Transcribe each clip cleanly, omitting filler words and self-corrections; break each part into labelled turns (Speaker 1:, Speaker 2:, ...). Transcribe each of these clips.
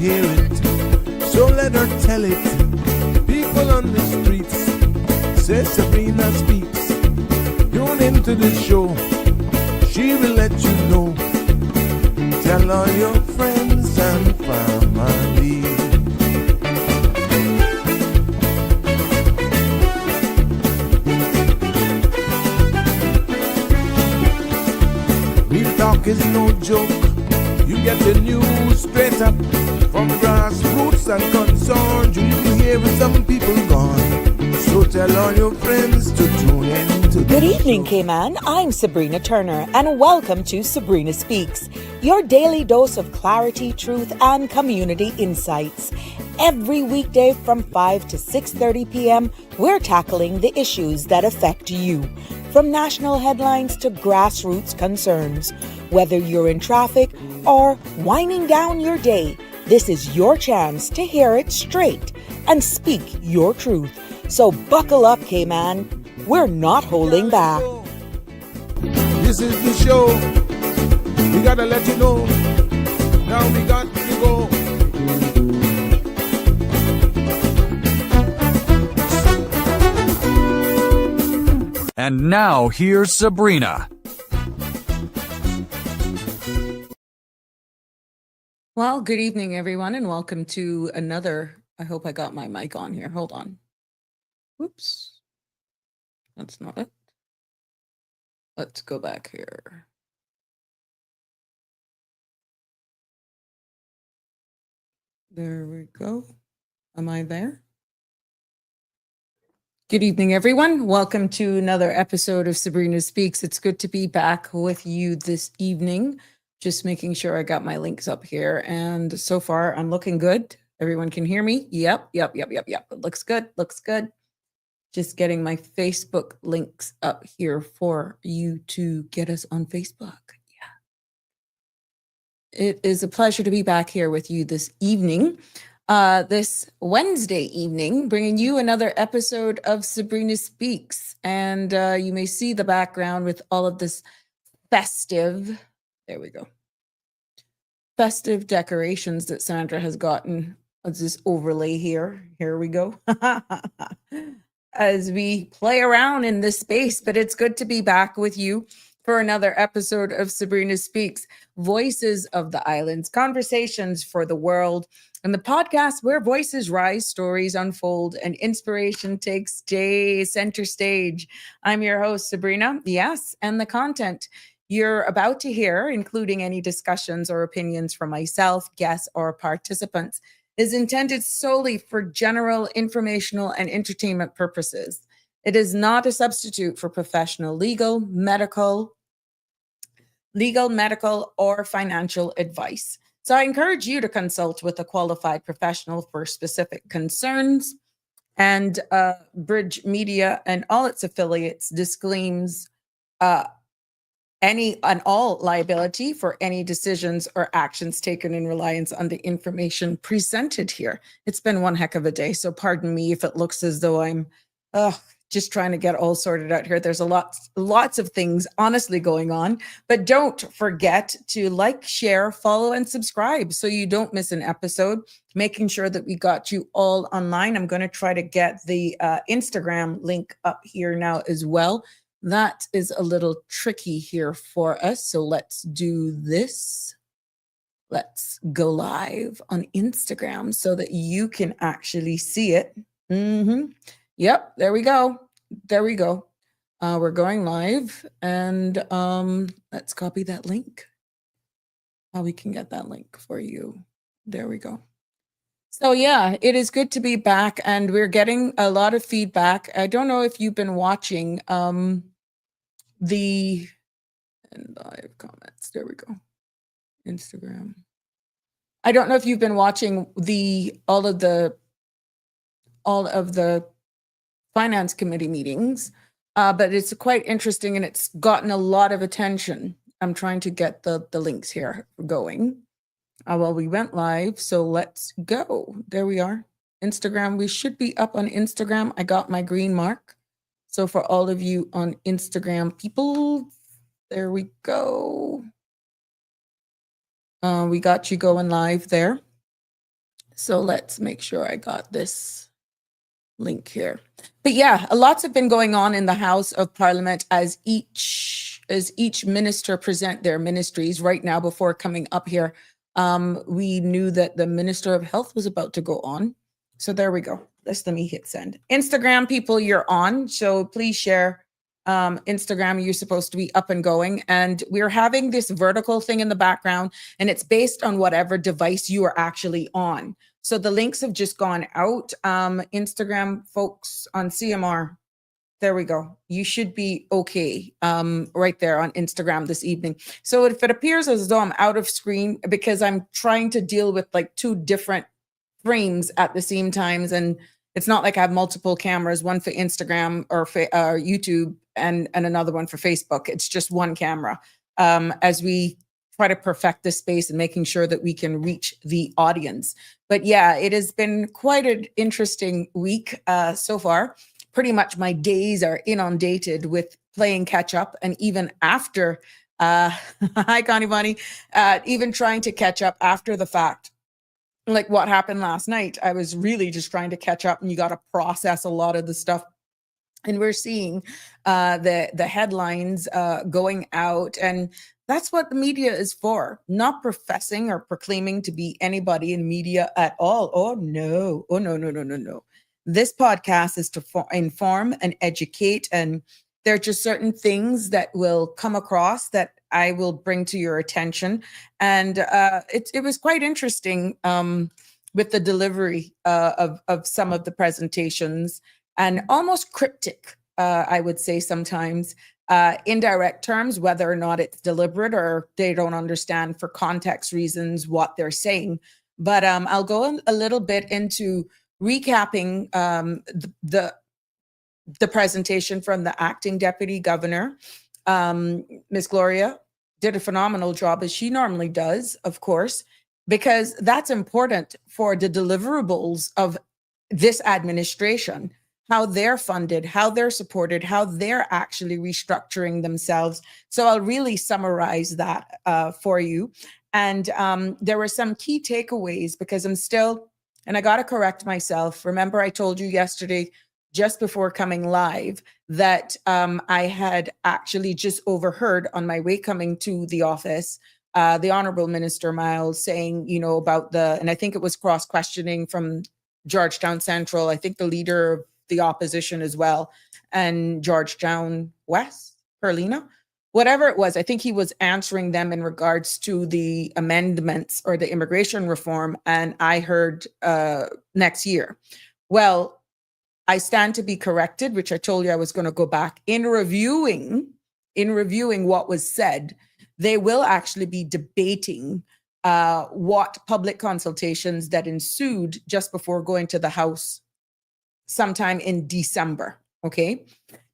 Speaker 1: hear it, so let her tell it. People on the streets say Sabrina speaks. Tune into the show, she will let you know. Tell all your friends and family. Real talk is no joke. You get the news straight up from grassroots and concerns. You will hear some people gone. So tell all your friends to tune in to the
Speaker 2: Good evening,
Speaker 1: show.
Speaker 2: Cayman. I'm Sabrina Turner, and welcome to Sabrina Speaks, your daily dose of clarity, truth, and community insights. Every weekday from 5 to 6:30 p.m., we're tackling the issues that affect you, from national headlines to grassroots concerns. Whether you're in traffic or winding down your day, this is your chance to hear it straight and speak your truth. So buckle up, Cayman. We're not holding back.
Speaker 1: This is the show. We gotta let you know. Now we got to go.
Speaker 3: And now here's Sabrina.
Speaker 4: Well, good evening, everyone, and welcome to another. I hope I got my mic on here. Hold on. Whoops. That's not it. Let's go back here. There we go. Am I there? Good evening, everyone. Welcome to another episode of Sabrina Speaks. It's good to be back with you this evening. Just making sure I got my links up here. And so far, I'm looking good. Everyone can hear me? Yep. It looks good. Just getting my Facebook links up here for you to get us on Facebook. Yeah. It is a pleasure to be back here with you this evening. This Wednesday evening, bringing you another episode of Sabrina Speaks. And you may see the background with all of this festive, there we go, festive decorations that Sandra has gotten. Let's just overlay here. Here we go. As we play around in this space, but it's good to be back with you for another episode of Sabrina Speaks, Voices of the Islands, Conversations for the World, and the podcast where voices rise, stories unfold, and inspiration takes center stage. I'm your host, Sabrina. Yes, and the content you're about to hear, including any discussions or opinions from myself, guests, or participants, is intended solely for general, informational, and entertainment purposes. It is not a substitute for professional legal, medical, or financial advice. So I encourage you to consult with a qualified professional for specific concerns. And Bridge Media and all its affiliates disclaims any and all liability for any decisions or actions taken in reliance on the information presented here. It's been one heck of a day, so pardon me if it looks as though I'm just trying to get all sorted out here. There's lots of things honestly going on, but don't forget to like, share, follow, and subscribe so you don't miss an episode, making sure that we got you all online. I'm going to try to get the Instagram link up here now as well. That is a little tricky here for us. So let's do this. Let's go live on Instagram so that you can actually see it. Yep, there we go. We're going live, and let's copy that link. How we can get that link for you. There we go. So yeah, it is good to be back, and we're getting a lot of feedback. I don't know if you've been watching the live comments. There we go. Instagram. I don't know if you've been watching all of the finance committee meetings, but it's quite interesting and it's gotten a lot of attention. I'm trying to get the links here going. Well, we went live, so let's go. There we are. Instagram. We should be up on Instagram. I got my green mark. So for all of you on Instagram people, there we go. We got you going live there. So let's make sure I got this link here. But yeah, lots have been going on in the House of Parliament as each minister present their ministries. Right now, before coming up here, we knew that the Minister of Health was about to go on. So there we go. Let me hit send. Instagram people, you're on. So please share. Instagram, you're supposed to be up and going. And we're having this vertical thing in the background, and it's based on whatever device you are actually on. So the links have just gone out. Instagram folks on CMR, there we go. You should be okay right there on Instagram this evening. So if it appears as though I'm out of screen because I'm trying to deal with like two different frames at the same times, and it's not like I have multiple cameras, one for Instagram or for YouTube and another one for Facebook. It's just one camera as we try to perfect this space and making sure that we can reach the audience. But yeah, it has been quite an interesting week so far. Pretty much my days are inundated with playing catch up, and even after, hi Connie Bonnie, even trying to catch up after the fact. Like what happened last night, I was really just trying to catch up, and you got to process a lot of the stuff. And we're seeing the headlines going out, and that's what the media is for. Not professing or proclaiming to be anybody in media at all. Oh no! Oh no! No! No! No! No! This podcast is to inform and educate, and there are just certain things that will come across that I will bring to your attention. And it was quite interesting with the delivery of some of the presentations, and almost cryptic, I would say sometimes, indirect terms, whether or not it's deliberate or they don't understand for context reasons what they're saying. But I'll go a little bit into recapping the presentation from the acting deputy governor. Ms. Gloria did a phenomenal job, as she normally does, of course, because that's important for the deliverables of this administration, how they're funded, how they're supported, how they're actually restructuring themselves. So I'll really summarize that for you. And there were some key takeaways, because I'm still, and I got to correct myself. Remember, I told you yesterday, just before coming live, that I had actually just overheard on my way coming to the office, the Honorable Minister Miles saying, you know, about and I think it was cross-questioning from Georgetown Central, I think the leader of the opposition as well, and Georgetown West, Perlina, whatever it was. I think he was answering them in regards to the amendments or the immigration reform, and I heard next year. Well, I stand to be corrected, which I told you I was going to go back. In reviewing what was said, they will actually be debating what public consultations that ensued just before going to the House sometime in December. Okay.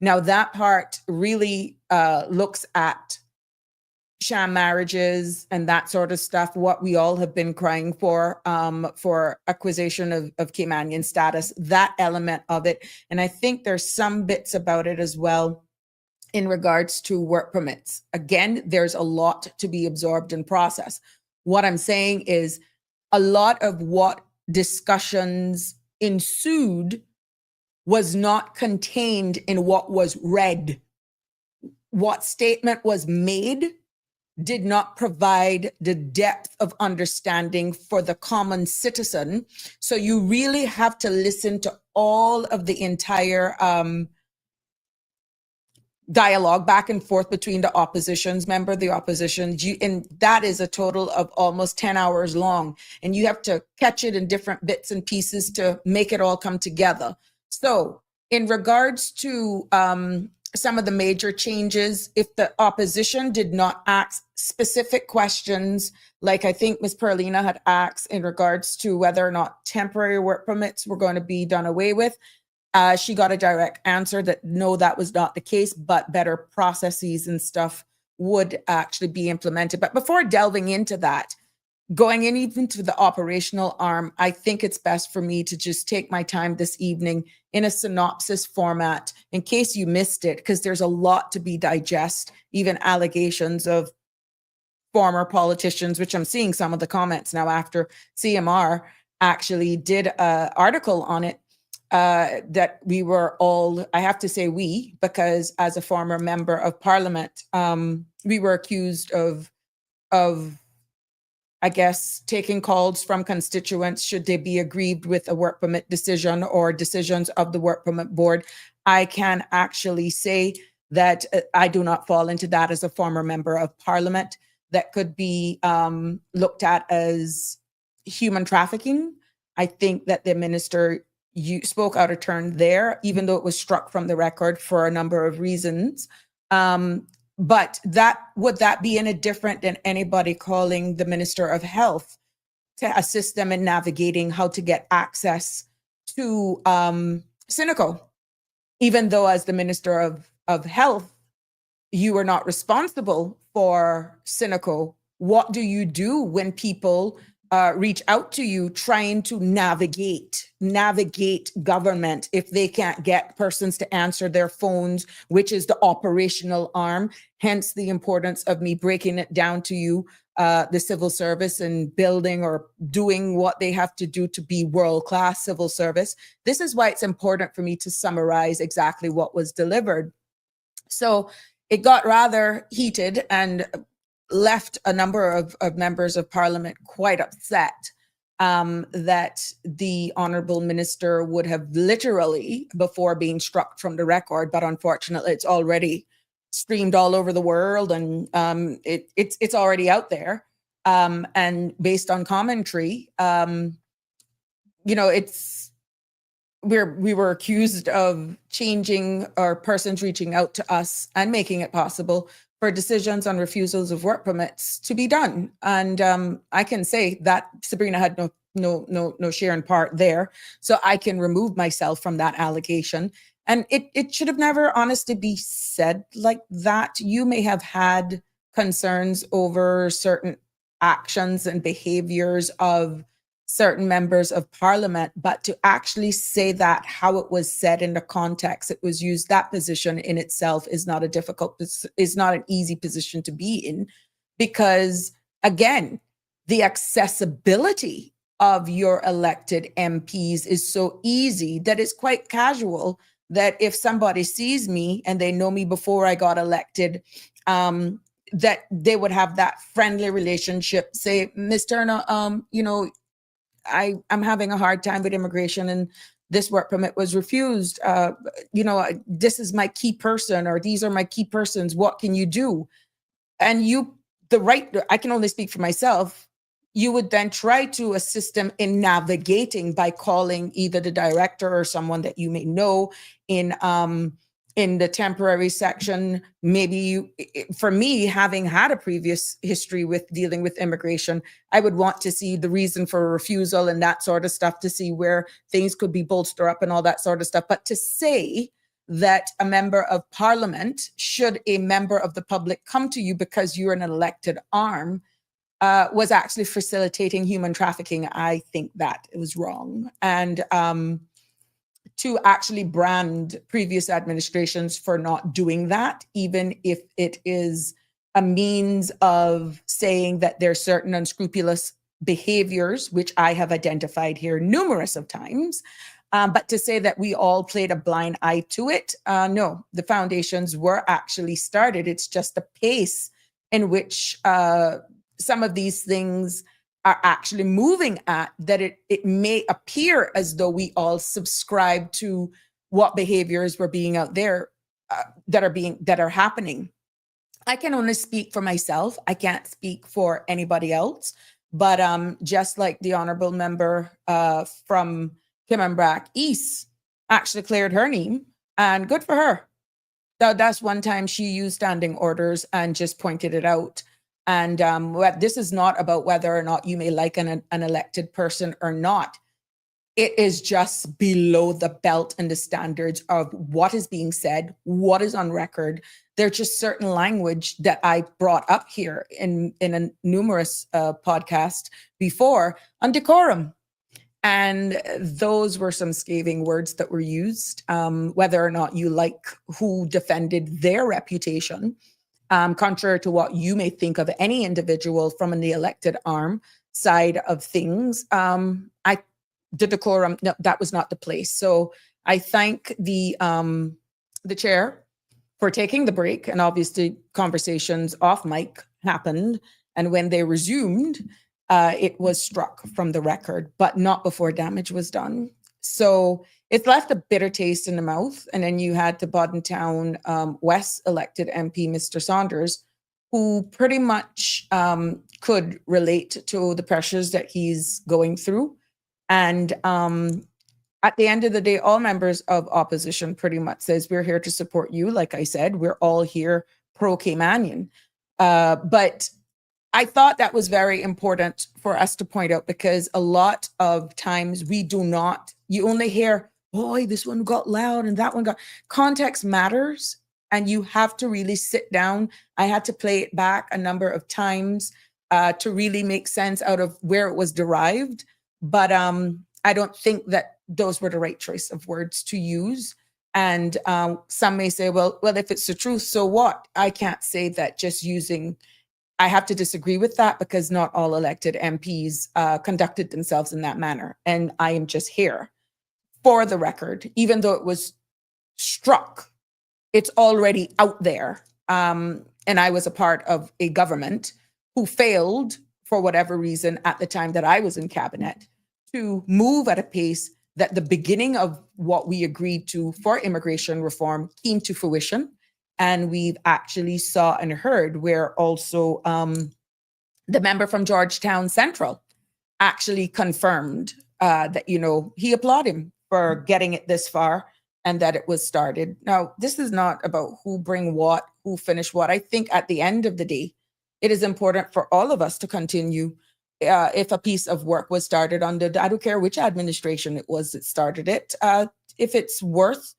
Speaker 4: Now that part really looks at sham marriages and that sort of stuff, what we all have been crying for acquisition of Caymanian status, that element of it. And I think there's some bits about it as well in regards to work permits. Again, there's a lot to be absorbed and processed. What I'm saying is a lot of what discussions ensued was not contained in what was read. What statement was made did not provide the depth of understanding for the common citizen. So you really have to listen to all of the entire dialogue back and forth between the oppositions, and that is a total of almost 10 hours long. And you have to catch it in different bits and pieces to make it all come together. So in regards to some of the major changes, if the opposition did not ask specific questions, like I think Ms. Perlina had asked in regards to whether or not temporary work permits were going to be done away with, she got a direct answer that no, that was not the case, but better processes and stuff would actually be implemented. But before delving into that, going in even to the operational arm, I think it's best for me to just take my time this evening in a synopsis format in case you missed it, because there's a lot to be digest, even allegations of former politicians, which I'm seeing some of the comments now after CMR, actually did an article on it, that we were all, I have to say we, because as a former member of parliament, we were accused of, I guess, taking calls from constituents should they be aggrieved with a work permit decision or decisions of the work permit board. I can actually say that I do not fall into that as a former member of parliament. That could be looked at as human trafficking. I think that the minister spoke out of turn there, even though it was struck from the record for a number of reasons. But would that be any different than anybody calling the Minister of Health to assist them in navigating how to get access to Cineco? Even though as the Minister of Health, you are not responsible for Cineco. What do you do when people reach out to you trying to navigate government if they can't get persons to answer their phones, which is the operational arm? Hence the importance of me breaking it down to you, the civil service and building or doing what they have to do to be world-class civil service. This is why it's important for me to summarize exactly what was delivered. So it got rather heated and left a number of members of parliament quite upset that the honorable minister would have literally, before being struck from the record, but unfortunately it's already streamed all over the world and it's already out there. And based on commentary, we were accused of changing or persons reaching out to us and making it possible for decisions on refusals of work permits to be done. And I can say that Sabrina had no share in part there. So I can remove myself from that allegation. And it should have never honestly be said like that. You may have had concerns over certain actions and behaviors of certain members of parliament, but to actually say that how it was said in the context it was used, that position in itself is not an easy position to be in, because again, the accessibility of your elected MPs is so easy that it's quite casual that if somebody sees me and they know me before I got elected, that they would have that friendly relationship, say, Ms. Turner, I'm having a hard time with immigration and this work permit was refused. This is my key person, or these are my key persons. What can you do? And I can only speak for myself. You would then try to assist them in navigating by calling either the director or someone that you may know in the temporary section. Maybe for me, having had a previous history with dealing with immigration, I would want to see the reason for refusal and that sort of stuff to see where things could be bolstered up and all that sort of stuff. But to say that a member of parliament, should a member of the public come to you because you're an elected arm, was actually facilitating human trafficking, I think that it was wrong. And to actually brand previous administrations for not doing that, even if it is a means of saying that there's certain unscrupulous behaviors, which I have identified here numerous of times, but to say that we all played a blind eye to it, no, the foundations were actually started. It's just the pace in which some of these things are actually moving at, that it may appear as though we all subscribe to what behaviors were being out there that are happening. I can only speak for myself. I can't speak for anybody else. But just like the honorable member from Kimmenbrack East actually cleared her name, and good for her. That's one time she used standing orders and just pointed it out. And this is not about whether or not you may like an elected person or not. It is just below the belt and the standards of what is being said, what is on record. There's just certain language that I brought up here in a numerous podcast before on decorum. And those were some scathing words that were used, whether or not you like who defended their reputation. Contrary to what you may think of any individual from the elected arm side of things, I the decorum, no, that was not the place. So I thank the chair for taking the break, and obviously conversations off mic happened. And when they resumed, it was struck from the record, but not before damage was done. So it left a bitter taste in the mouth. And then you had the Bodden Town West elected MP, Mr. Saunders, who pretty much could relate to the pressures that he's going through. And at the end of the day, all members of opposition pretty much says, we're here to support you. Like I said, we're all here pro-Caymanian. But I thought that was very important for us to point out, because a lot of times we do not, you only hear, boy, this one got loud and that one got, context matters. And you have to really sit down. I had to play it back a number of times to really make sense out of where it was derived. But I don't think that those were the right choice of words to use. And some may say, well, if it's the truth, so what? I can't say that just using, I have to disagree with that, because not all elected MPs conducted themselves in that manner. And I am just here for the record, even though it was struck, it's already out there. And I was a part of a government who failed, for whatever reason, at the time that I was in cabinet, to move at a pace that the beginning of what we agreed to for immigration reform came to fruition. And we've actually saw and heard where also the member from Georgetown Central actually confirmed that, he applauded him for getting it this far and that it was started. Now, this is not about who bring what, who finish what. I think at the end of the day, it is important for all of us to continue. If a piece of work was started under, I don't care which administration it was that started it, if it's worth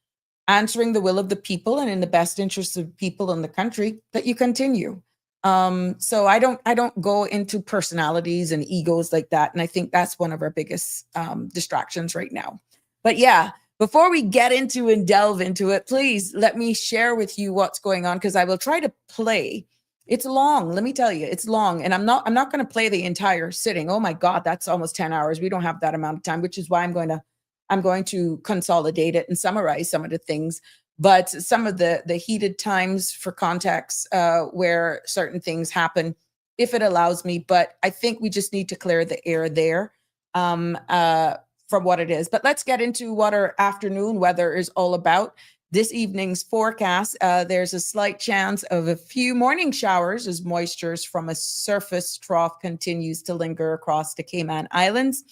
Speaker 4: answering the will of the people and in the best interests of people in the country, that you continue. So I don't go into personalities and egos like that. And I think that's one of our biggest distractions right now. But yeah, before we get into and delve into it, please let me share with you what's going on, because I will try to play. It's long, let me tell you, it's long. And I'm not going to play the entire sitting. Oh my God, that's almost 10 hours. We don't have that amount of time, which is why I'm going to consolidate it and summarize some of the things. But some of the heated times for context where certain things happen, if it allows me. But I think we just need to clear the air there from what it is. But let's get into what our afternoon weather is all about. This evening's forecast, there's a slight chance of a few morning showers as moistures from a surface trough continues to linger across the Cayman Islands,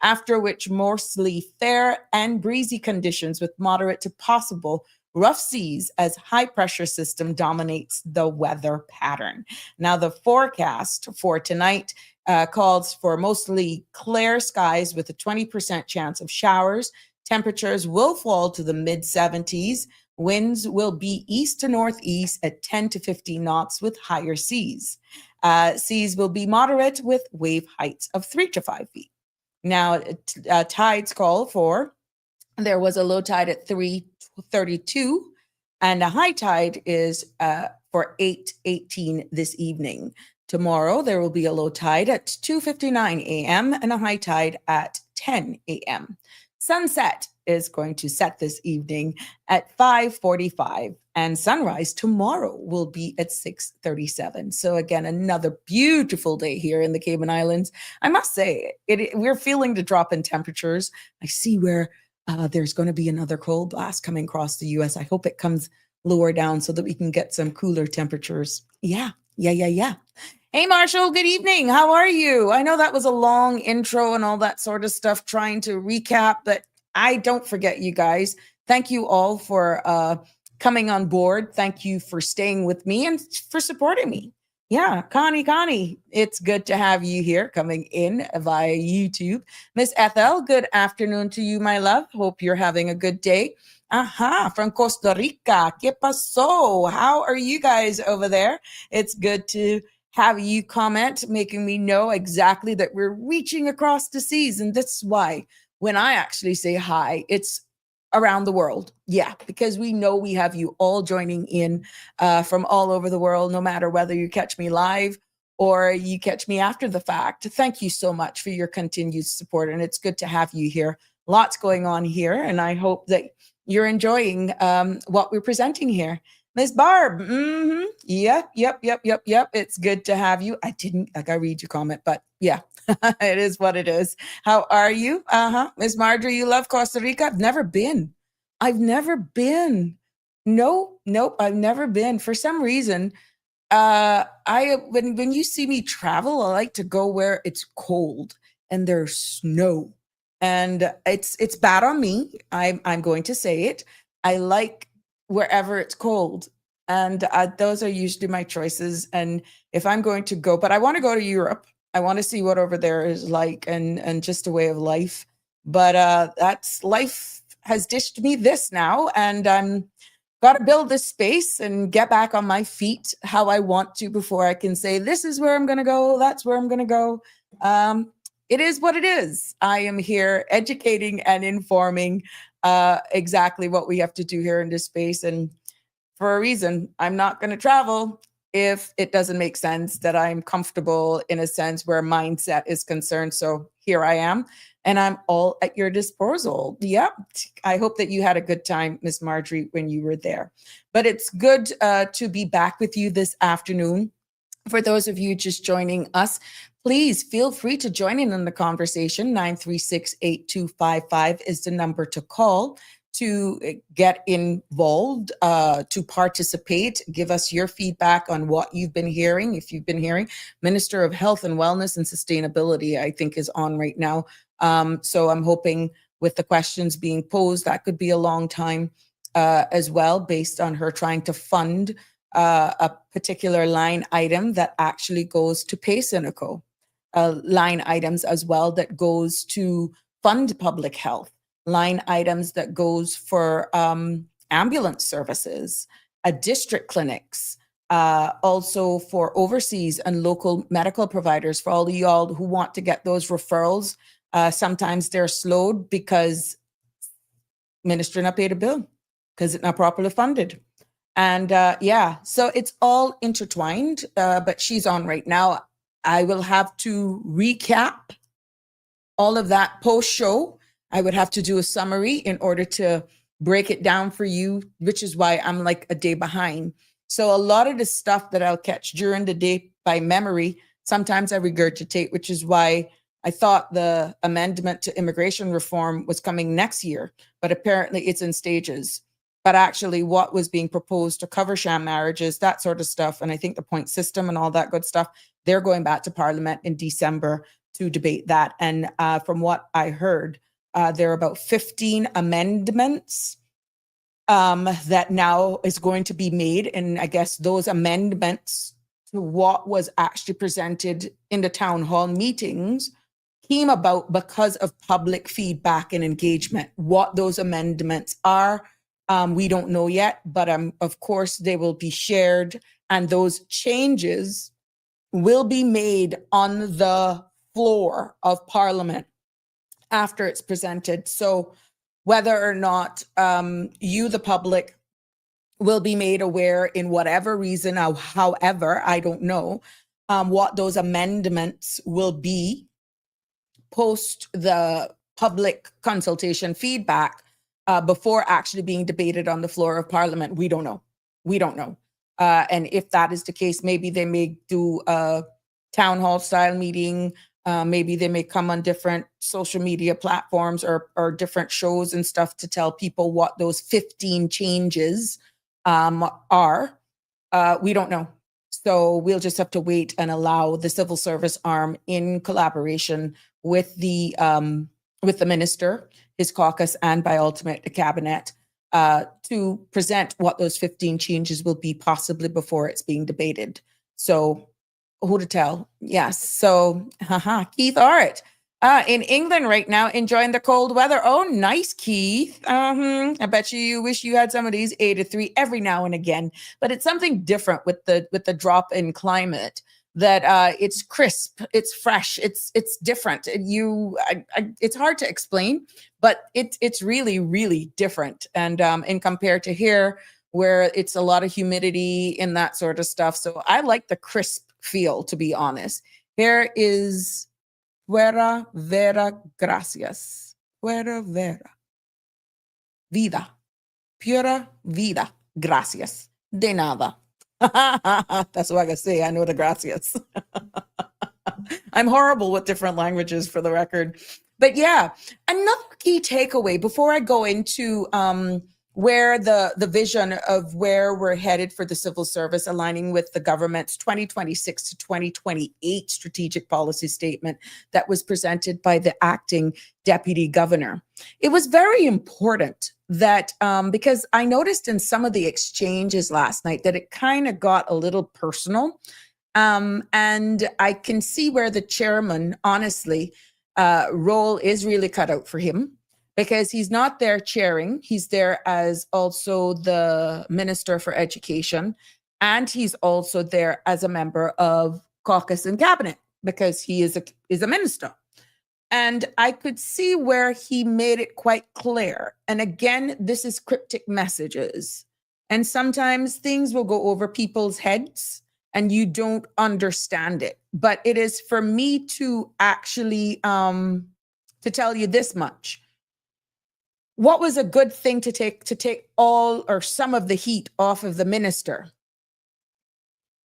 Speaker 4: after which mostly fair and breezy conditions with moderate to possible rough seas as high pressure system dominates the weather pattern. Now, the forecast for tonight calls for mostly clear skies with a 20% chance of showers. Temperatures will fall to the mid 70s. Winds will be east to northeast at 10 to 15 knots with higher seas. Seas will be moderate with wave heights of 3 to 5 feet. Now, tides call for, there was a low tide at 3:32 and a high tide is for 8:18 this evening. Tomorrow, there will be a low tide at 2:59 a.m. and a high tide at 10 a.m. Sunset is going to set this evening at 5:45 and sunrise tomorrow will be at 6:37. So again, another beautiful day here in the Cayman Islands. I must say, we're feeling the drop in temperatures. I see where there's going to be another cold blast coming across the U.S. I hope it comes lower down so that we can get some cooler temperatures. Yeah. Hey, Marshall, good evening. How are you? I know that was a long intro and all that sort of stuff, trying to recap, but I don't forget you guys. Thank you all for coming on board. Thank you for staying with me and for supporting me. Yeah, Connie, it's good to have you here coming in via YouTube. Miss Ethel, good afternoon to you, my love. Hope you're having a good day. From Costa Rica. ¿Qué pasó? How are you guys over there? It's good to have you comment, making me know exactly that we're reaching across the seas. And that's why when I actually say hi, it's around the world. Yeah, because we know we have you all joining in from all over the world, no matter whether you catch me live or you catch me after the fact. Thank you so much for your continued support. And it's good to have you here. Lots going on here. And I hope that you're enjoying what we're presenting here. Miss Barb, yep. It's good to have you. I gotta read your comment, but yeah, it is what it is. How are you? Miss Marjorie, you love Costa Rica? I've never been. Nope, I've never been. For some reason, when you see me travel, I like to go where it's cold and there's snow. And it's bad on me. I'm going to say it. I like wherever it's cold. And those are usually my choices. And if I'm going to go, but I want to go to Europe. I want to see what over there is like and just a way of life. But that's life has dished me this now. And I'm got to build this space and get back on my feet how I want to before I can say, this is where I'm going to go. That's where I'm going to go. It is what it is. I am here educating and informing exactly what we have to do here in this space. And for a reason, I'm not going to travel if it doesn't make sense, that I'm comfortable in a sense where mindset is concerned. So here I am, and I'm all at your disposal. Yep. I hope that you had a good time, Miss Marjorie, when you were there. But it's good to be back with you this afternoon. For those of you just joining us, please feel free to join in on the conversation. 936-8255 is the number to call to get involved, to participate. Give us your feedback on what you've been hearing. If you've been hearing, Minister of Health and Wellness and Sustainability, I think, is on right now. So I'm hoping with the questions being posed, that could be a long time as well, based on her trying to fund a particular line item that actually goes to pay Cineco. Line items as well that goes to fund public health, line items that goes for ambulance services, district clinics, also for overseas and local medical providers. For all of y'all who want to get those referrals, sometimes they're slowed because minister not paid a bill because it's not properly funded. And so it's all intertwined, but she's on right now. I will have to recap all of that post-show. I would have to do a summary in order to break it down for you, which is why I'm like a day behind. So a lot of the stuff that I'll catch during the day by memory, sometimes I regurgitate, which is why I thought the amendment to immigration reform was coming next year, but apparently it's in stages. But actually what was being proposed to cover sham marriages, that sort of stuff, and I think the point system and all that good stuff, they're going back to Parliament in December to debate that. And from what I heard, there are about 15 amendments that now is going to be made. And I guess those amendments to what was actually presented in the town hall meetings came about because of public feedback and engagement. What those amendments are, we don't know yet, but of course they will be shared, and those changes will be made on the floor of Parliament after it's presented. So whether or not you, the public, will be made aware in whatever reason, however, I don't know what those amendments will be post the public consultation feedback before actually being debated on the floor of Parliament. We don't know. And if that is the case, maybe they may do a town hall style meeting. Maybe they may come on different social media platforms or different shows and stuff to tell people what those 15 changes are. We don't know. So we'll just have to wait and allow the civil service arm, in collaboration with the minister, his caucus, and by ultimate the cabinet, to present what those 15 changes will be, possibly before it's being debated. So who to tell? Yes. So, Keith, all right. In England right now, enjoying the cold weather. Oh, nice, Keith. I bet you wish you had some of these 83 every now and again. But it's something different with the drop in climate. That it's crisp, it's fresh, it's different. It's hard to explain, but it's really, really different. And in compared to here, where it's a lot of humidity and that sort of stuff. So I like the crisp feel, to be honest. Here is Fuera vera gracias. Fuera vera. Vida. Pura vida. Gracias. De nada. That's what I can say. I know the gracias. I'm horrible with different languages, for the record. But yeah, another key takeaway before I go into where the vision of where we're headed for the civil service, aligning with the government's 2026 to 2028 strategic policy statement that was presented by the acting deputy governor. It was very important that because I noticed in some of the exchanges last night that it kind of got a little personal. And I can see where the chairman, honestly, role is really cut out for him, because he's not there chairing. He's there as also the Minister for Education, and he's also there as a member of caucus and cabinet, because he is a minister. And I could see where he made it quite clear. And again, this is cryptic messages. And sometimes things will go over people's heads and you don't understand it. But it is for me to actually to tell you this much. What was a good thing to take all or some of the heat off of the minister?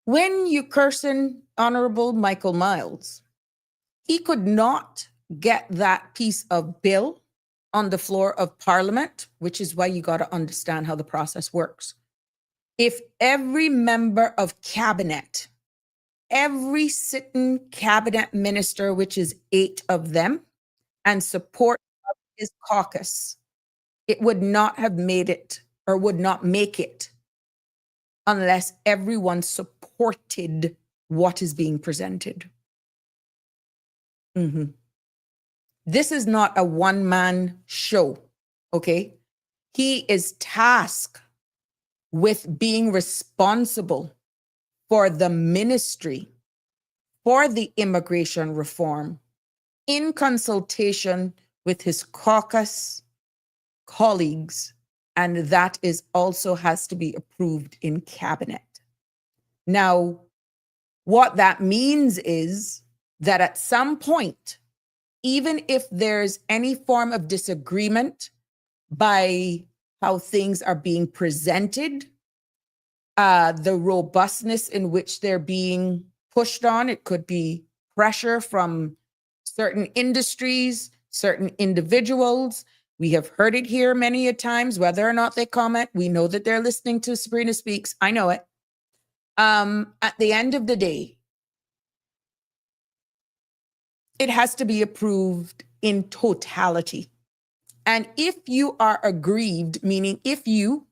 Speaker 4: When you cursing Honorable Michael Miles, he could not get that piece of bill on the floor of Parliament, which is why you got to understand how the process works. If every member of cabinet, every sitting cabinet minister, which is 8 of them, and support of his caucus, it would not have made it, or would not make it, unless everyone supported what is being presented. This is not a one-man show, okay? He is tasked with being responsible for the ministry, for the immigration reform, in consultation with his caucus colleagues, and that is also has to be approved in cabinet. Now, what that means is that at some point, even if there's any form of disagreement by how things are being presented, the robustness in which they're being pushed on, it could be pressure from certain industries, certain individuals. We have heard it here many a times, whether or not they comment. We know that they're listening to Sabrina Speaks. I know it. At the end of the day, it has to be approved in totality. And if you are aggrieved, meaning if you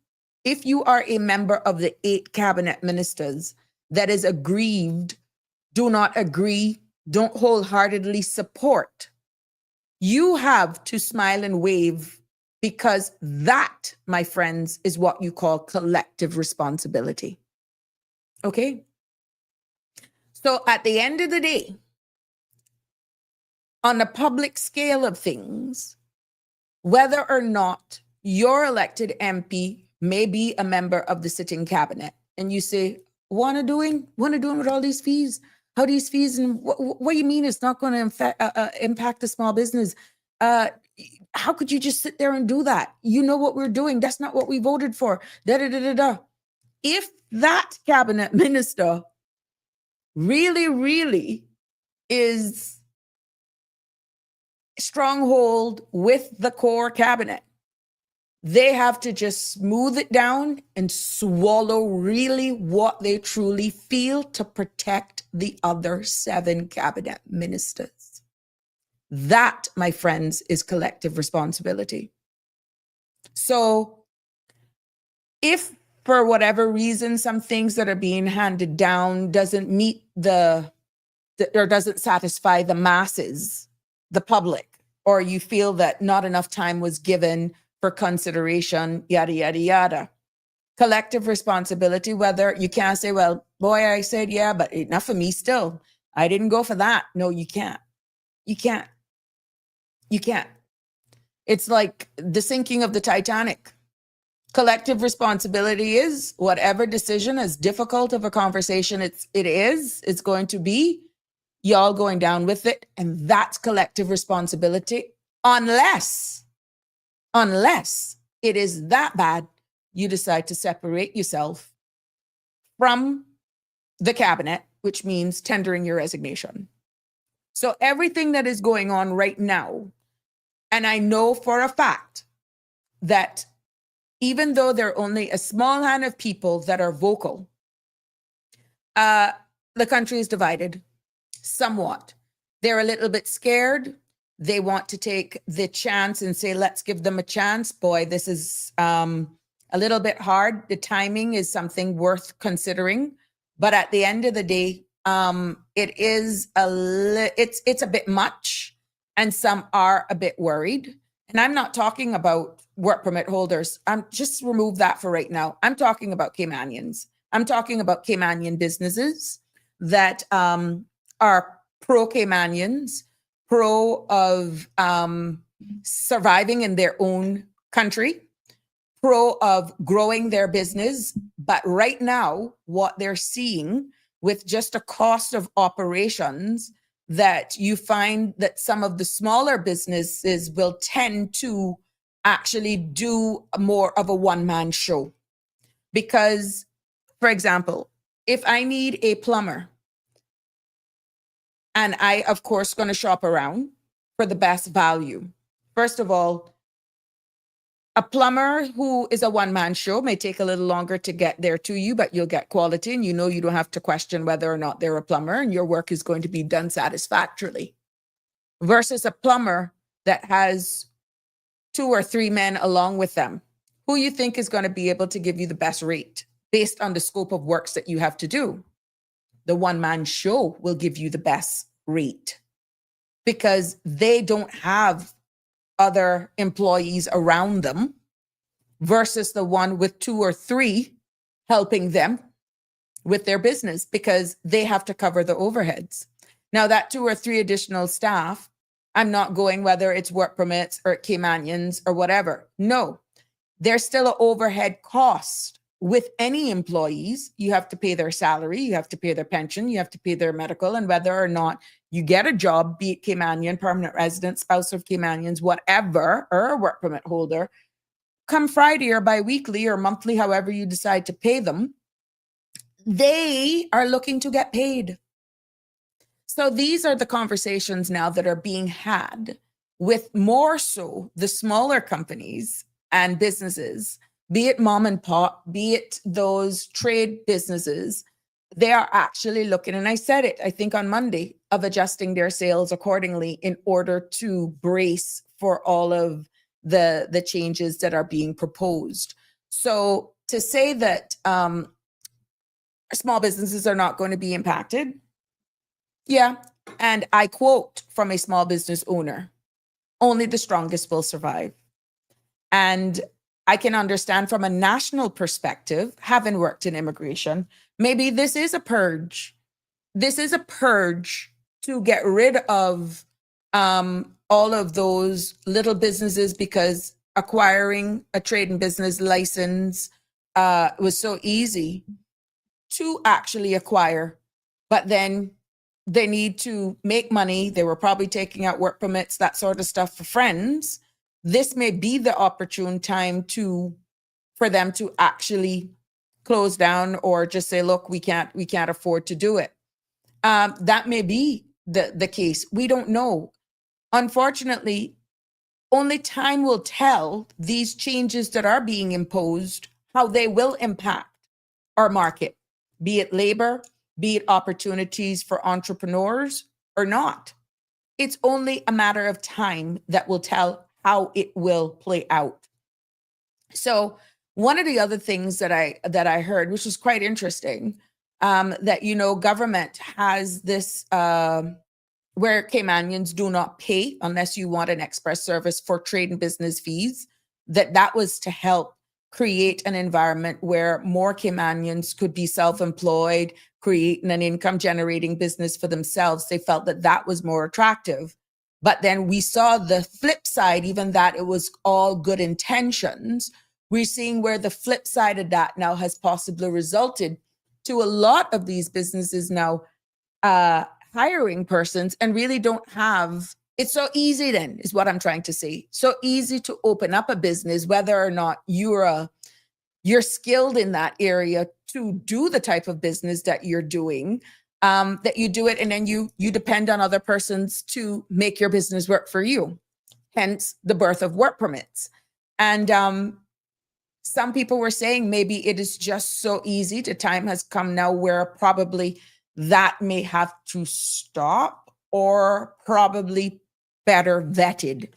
Speaker 4: are a member of the 8 cabinet ministers that is aggrieved, do not agree, don't wholeheartedly support, you have to smile and wave, because that, my friends, is what you call collective responsibility. Okay? So at the end of the day, on a public scale of things, whether or not your elected MP may be a member of the sitting cabinet, and you say, wanna doing with all these fees? How these fees, and what do you mean it's not going to impact the small business? How could you just sit there and do that? You know what we're doing. That's not what we voted for. If that cabinet minister really, really is stronghold with the core cabinet, they have to just smooth it down and swallow really what they truly feel to protect the other 7 cabinet ministers. That, my friends, is collective responsibility. So if for whatever reason, some things that are being handed down doesn't meet or doesn't satisfy the masses, the public, or you feel that not enough time was given for consideration, yada, yada, yada. Collective responsibility, whether you can't say, well, boy, I said, yeah, but enough for me still. I didn't go for that. No, you can't. You can't. You can't. It's like the sinking of the Titanic. Collective responsibility is whatever decision, as difficult of a conversation it's going to be, y'all going down with it. And that's collective responsibility. Unless it is that bad, you decide to separate yourself from the cabinet, which means tendering your resignation. So everything that is going on right now, and I know for a fact that even though there are only a small hand of people that are vocal, the country is divided somewhat. They're a little bit scared. They want to take the chance and say, let's give them a chance. Boy, this is a little bit hard. The timing is something worth considering. But at the end of the day, it's a bit much, and some are a bit worried. And I'm not talking about work permit holders. I'm just remove that for right now. I'm talking about Caymanians. I'm talking about Caymanian businesses that are pro Caymanians, pro of surviving in their own country, pro of growing their business. But right now, what they're seeing with just a cost of operations, that you find that some of the smaller businesses will tend to actually do more of a one-man show. Because, for example, if I need a plumber, and I, of course, going to shop around for the best value. First of all, a plumber who is a one-man show may take a little longer to get there to you, but you'll get quality, and you know you don't have to question whether or not they're a plumber, and your work is going to be done satisfactorily. Versus a plumber that has 2 or 3 men along with them, who you think is going to be able to give you the best rate based on the scope of works that you have to do. The one-man show will give you the best rate because they don't have other employees around them, versus the one with 2 or 3 helping them with their business, because they have to cover the overheads. Now that 2 or 3 additional staff, I'm not going whether it's work permits or Caymanians or whatever. No, there's still an overhead cost with any employees. You have to pay their salary, you have to pay their pension, you have to pay their medical, and whether or not you get a job, be it Caymanian, permanent resident, spouse of Caymanians, whatever, or a work permit holder, come Friday or bi-weekly or monthly, however you decide to pay them, they are looking to get paid. So these are the conversations now that are being had with more so the smaller companies and businesses, be it mom and pop, be it those trade businesses. They are actually looking, and I said it, I think on Monday, of adjusting their sales accordingly in order to brace for all of the changes that are being proposed. So to say that small businesses are not going to be impacted, yeah. And I quote from a small business owner, only the strongest will survive. And I can understand from a national perspective, having worked in immigration, maybe this is a purge. This is a purge to get rid of all of those little businesses, because acquiring a trade and business license was so easy to actually acquire. But then they need to make money. They were probably taking out work permits, that sort of stuff for friends. This may be the opportune time for them to actually close down or just say, look, we can't afford to do it. That may be the case. We don't know. Unfortunately, only time will tell these changes that are being imposed, how they will impact our market, be it labor, be it opportunities for entrepreneurs or not. It's only a matter of time that will tell how it will play out. So one of the other things that I heard, which was quite interesting, that, government has this where Caymanians do not pay unless you want an express service for trade and business fees, that was to help create an environment where more Caymanians could be self-employed, creating an income generating business for themselves. They felt that was more attractive. But then we saw the flip side, even that it was all good intentions, we're seeing where the flip side of that now has possibly resulted to a lot of these businesses now hiring persons and really don't have, it's so easy then is what I'm trying to say. So easy to open up a business, whether or not you're skilled in that area to do the type of business that you're doing, that you do it and then you depend on other persons to make your business work for you. Hence the birth of work permits. And some people were saying maybe it is just so easy. The time has come now where probably that may have to stop or probably better vetted.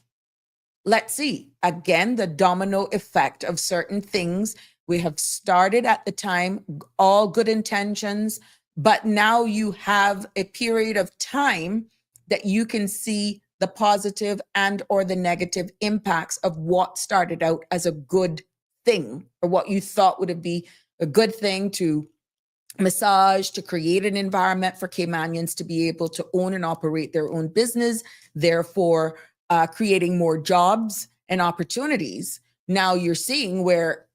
Speaker 4: Let's see. Again, the domino effect of certain things. We have started at the time, all good intentions, but now you have a period of time that you can see the positive and or the negative impacts of what started out as a good thing, or what you thought would be a good thing to massage, to create an environment for Caymanians to be able to own and operate their own business, therefore creating more jobs and opportunities. Now you're seeing where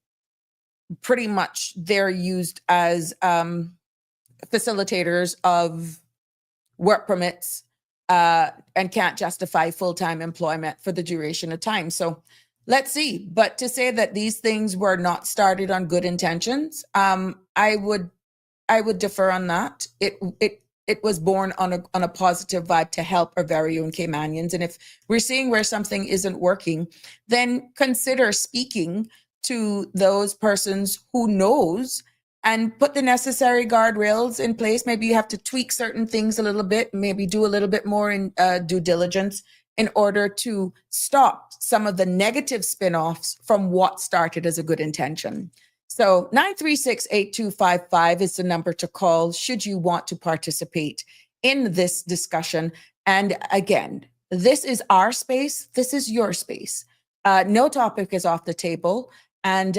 Speaker 4: pretty much they're used as facilitators of work permits and can't justify full-time employment for the duration of time. So let's see. But to say that these things were not started on good intentions, I would defer on that. It was born on a positive vibe to help our very own Caymanians. And if we're seeing where something isn't working, then consider speaking to those persons who knows and put the necessary guardrails in place. Maybe you have to tweak certain things a little bit, maybe do a little bit more in due diligence in order to stop some of the negative spin-offs from what started as a good intention. So 936-8255 is the number to call should you want to participate in this discussion. And again, this is our space. This is your space. No topic is off the table. And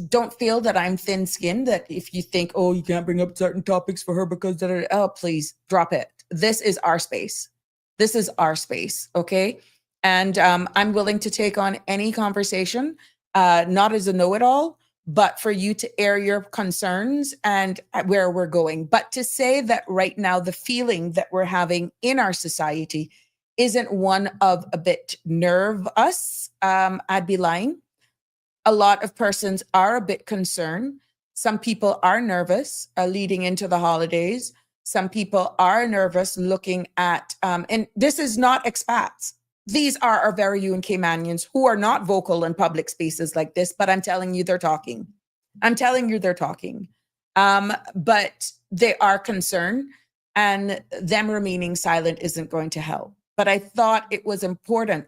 Speaker 4: don't feel that I'm thin-skinned, that if you think, oh, you can't bring up certain topics for her because, oh, please drop it. This is our space. This is our space, okay? And I'm willing to take on any conversation, not as a know-it-all, but for you to air your concerns and where we're going. But to say that right now, the feeling that we're having in our society isn't one of a bit nervous, I'd be lying. A lot of persons are a bit concerned. Some people are nervous leading into the holidays. Some people are nervous looking at, and this is not expats. These are our very own Caymanians who are not vocal in public spaces like this, but I'm telling you, they're talking. I'm telling you, they're talking. But they are concerned, and them remaining silent isn't going to help. But I thought it was important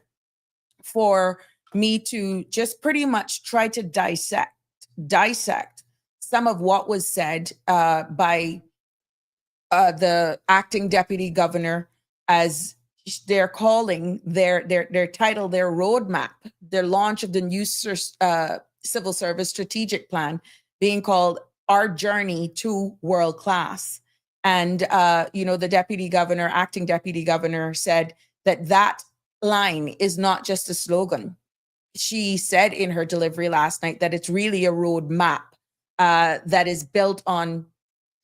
Speaker 4: for me to just pretty much try to dissect some of what was said by the acting deputy governor, as they're calling their title, their roadmap, their launch of the new civil service strategic plan being called Our Journey to World Class. And, the deputy governor, acting deputy governor said that line is not just a slogan. She said in her delivery last night that it's really a roadmap that is built on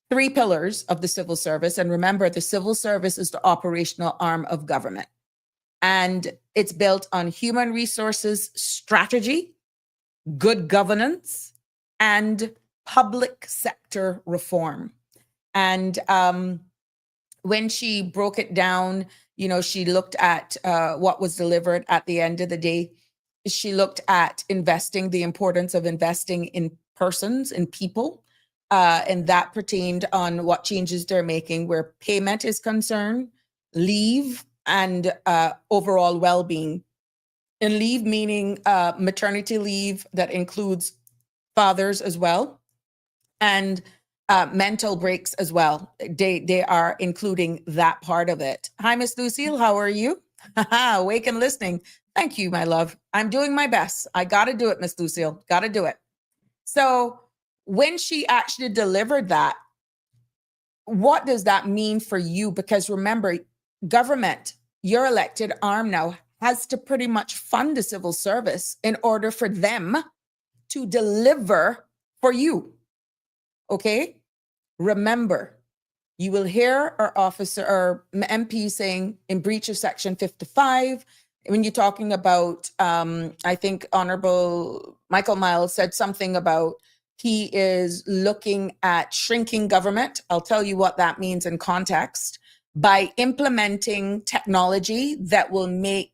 Speaker 4: 3 pillars of the civil service. And remember, the civil service is the operational arm of government. And it's built on human resources strategy, good governance, and public sector reform. And when she broke it down, she looked at what was delivered at the end of the day. She looked at the importance of investing in persons, in people, and that pertained on what changes they're making where payment is concerned, leave, and overall well-being. And leave meaning maternity leave that includes fathers as well, and mental breaks as well. They are including that part of it. Hi, Miss Lucille, how are you? Awake and listening. Thank you, my love. I'm doing my best. I got to do it, Miss Lucille. Got to do it. So when she actually delivered that, what does that mean for you? Because remember, government, your elected arm now, has to pretty much fund the civil service in order for them to deliver for you. Okay? Remember, you will hear our officer or MP saying in breach of Section 55, when you're talking about, I think Honorable Michael Miles said something about he is looking at shrinking government. I'll tell you what that means in context. By implementing technology that will make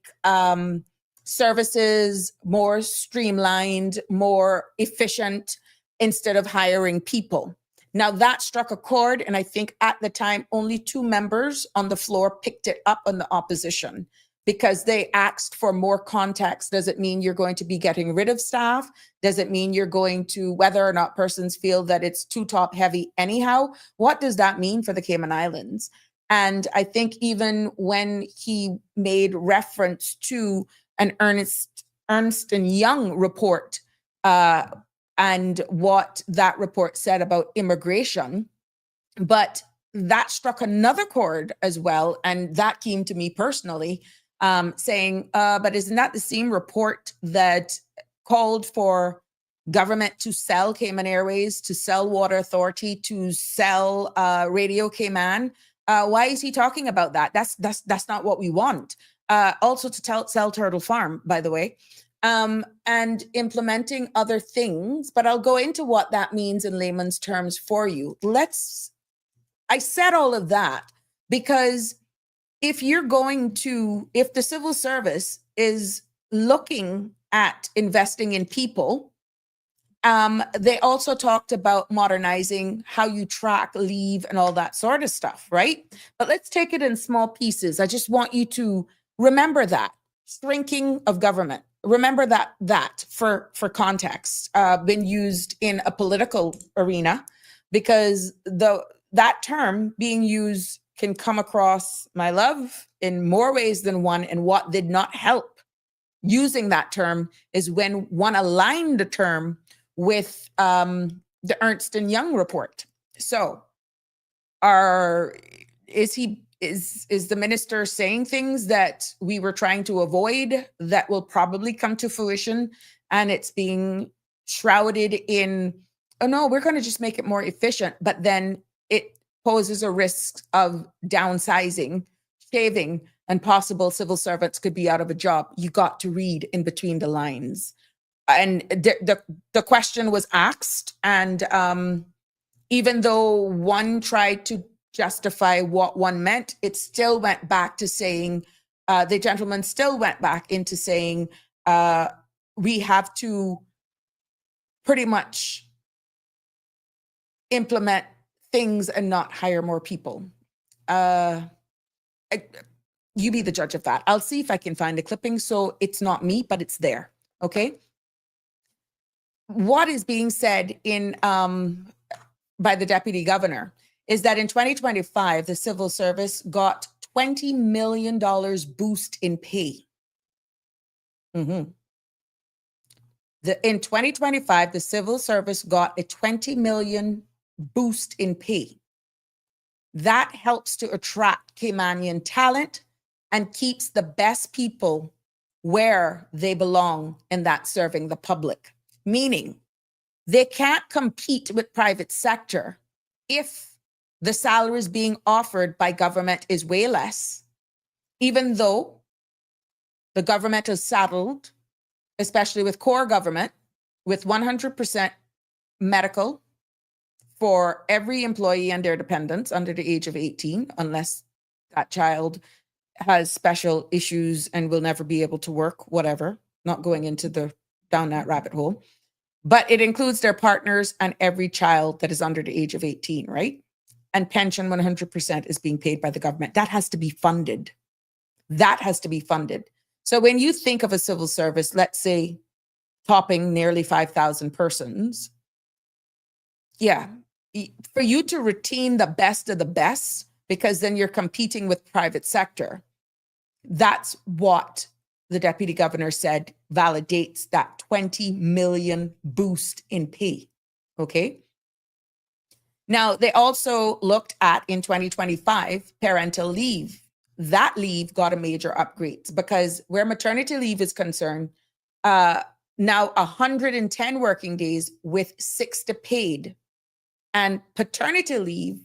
Speaker 4: services more streamlined, more efficient, instead of hiring people. Now that struck a chord, and I think at the time only 2 members on the floor picked it up on the opposition because they asked for more context. Does it mean you're going to be getting rid of staff? Does it mean you're going to, whether or not persons feel that it's too top heavy anyhow? What does that mean for the Cayman Islands? And I think even when he made reference to an Ernst & Young report, and what that report said about immigration, but that struck another chord as well. And that came to me personally, saying, but isn't that the same report that called for government to sell Cayman Airways, to sell Water Authority, to sell Radio Cayman? Why is he talking about that? That's not what we want. Also to sell Turtle Farm, by the way. And implementing other things, but I'll go into what that means in layman's terms for you. I said all of that because if the civil service is looking at investing in people, they also talked about modernizing how you track leave and all that sort of stuff, right? But let's take it in small pieces. I just want you to remember that shrinking of government. Remember that for context, been used in a political arena, because that term being used can come across, my love, in more ways than one. And what did not help using that term is when one aligned the term with the Ernst & Young report. So is the minister saying things that we were trying to avoid that will probably come to fruition, and it's being shrouded in, oh no, we're going to just make it more efficient, but then it poses a risk of downsizing, shaving, and possible civil servants could be out of a job? You got to read in between the lines. And the question was asked, and even though one tried to justify what one meant, it still went back to saying, the gentleman still went back into saying, we have to pretty much implement things and not hire more people. You be the judge of that. I'll see if I can find a clipping. So it's not me, but it's there. Okay. What is being said in by the deputy governor is that in 2025, the civil service got $20 million boost in pay. In 2025, the civil service got a $20 million boost in pay. That helps to attract Caymanian talent and keeps the best people where they belong, and that's serving the public. Meaning they can't compete with private sector if the salaries being offered by government is way less, even though the government is saddled, especially with core government, with 100% medical for every employee and their dependents under the age of 18, unless that child has special issues and will never be able to work, whatever, not going into down that rabbit hole. But it includes their partners and every child that is under the age of 18, right? And pension 100% is being paid by the government. That has to be funded. That has to be funded. So when you think of a civil service, let's say topping nearly 5,000 persons, yeah, for you to retain the best of the best, because then you're competing with private sector, that's what the deputy governor said validates that 20 million boost in pay. Okay. Now, they also looked at in 2025 parental leave. That leave got a major upgrade because where maternity leave is concerned, now 110 working days with 60 paid. And paternity leave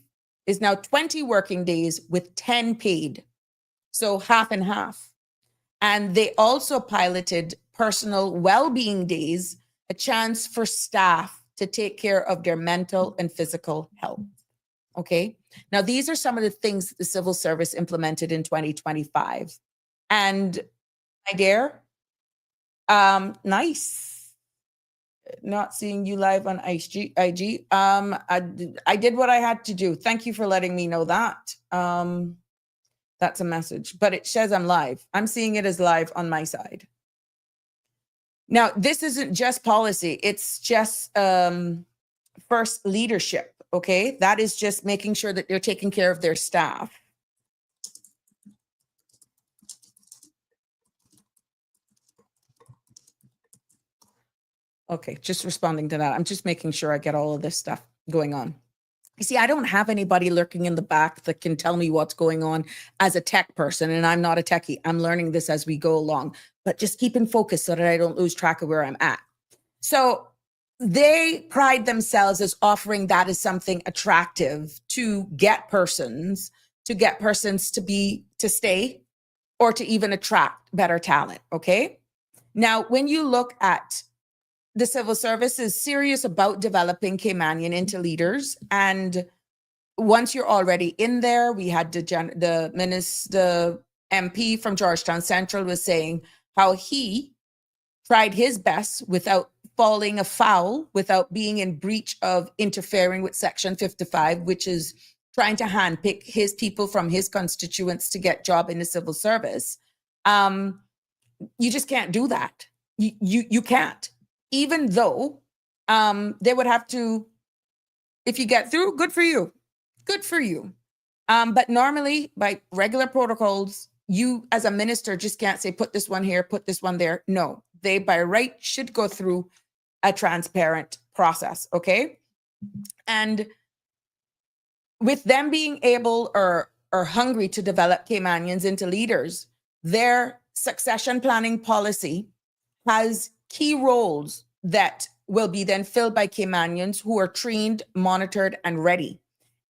Speaker 4: is now 20 working days with 10 paid. So half and half. And they also piloted personal well-being days, a chance for staff to take care of their mental and physical health. Okay. Now, these are some of the things that the civil service implemented in 2025. And my dear, nice. Not seeing you live on IG. I did what I had to do. Thank you for letting me know that. That's a message, but it says I'm live. I'm seeing it as live on my side. Now, this isn't just policy. It's just first leadership, okay? That is just making sure that they're taking care of their staff. Okay, just responding to that. I'm just making sure I get all of this stuff going on. You see, I don't have anybody lurking in the back that can tell me what's going on as a tech person, and I'm not a techie. I'm learning this as we go along, but just keep in focus so that I don't lose track of where I'm at. So they pride themselves as offering that as something attractive to get persons to stay or to even attract better talent, okay? Now, when you look at the civil service is serious about developing Caymanian into leaders. And once you're already in there, we had the MP from Georgetown Central was saying how he tried his best without falling afoul, without being in breach of interfering with Section 55, which is trying to handpick his people from his constituents to get job in the civil service. You just can't do that. You can't. Even though they would have to, if you get through, good for you. Good for you. But normally, by regular protocols, you as a minister just can't say, put this one here, put this one there. No, they by right should go through a transparent process, okay? And with them being able or hungry to develop Caymanians into leaders, their succession planning policy has key roles that will be then filled by Caymanians who are trained, monitored, and ready.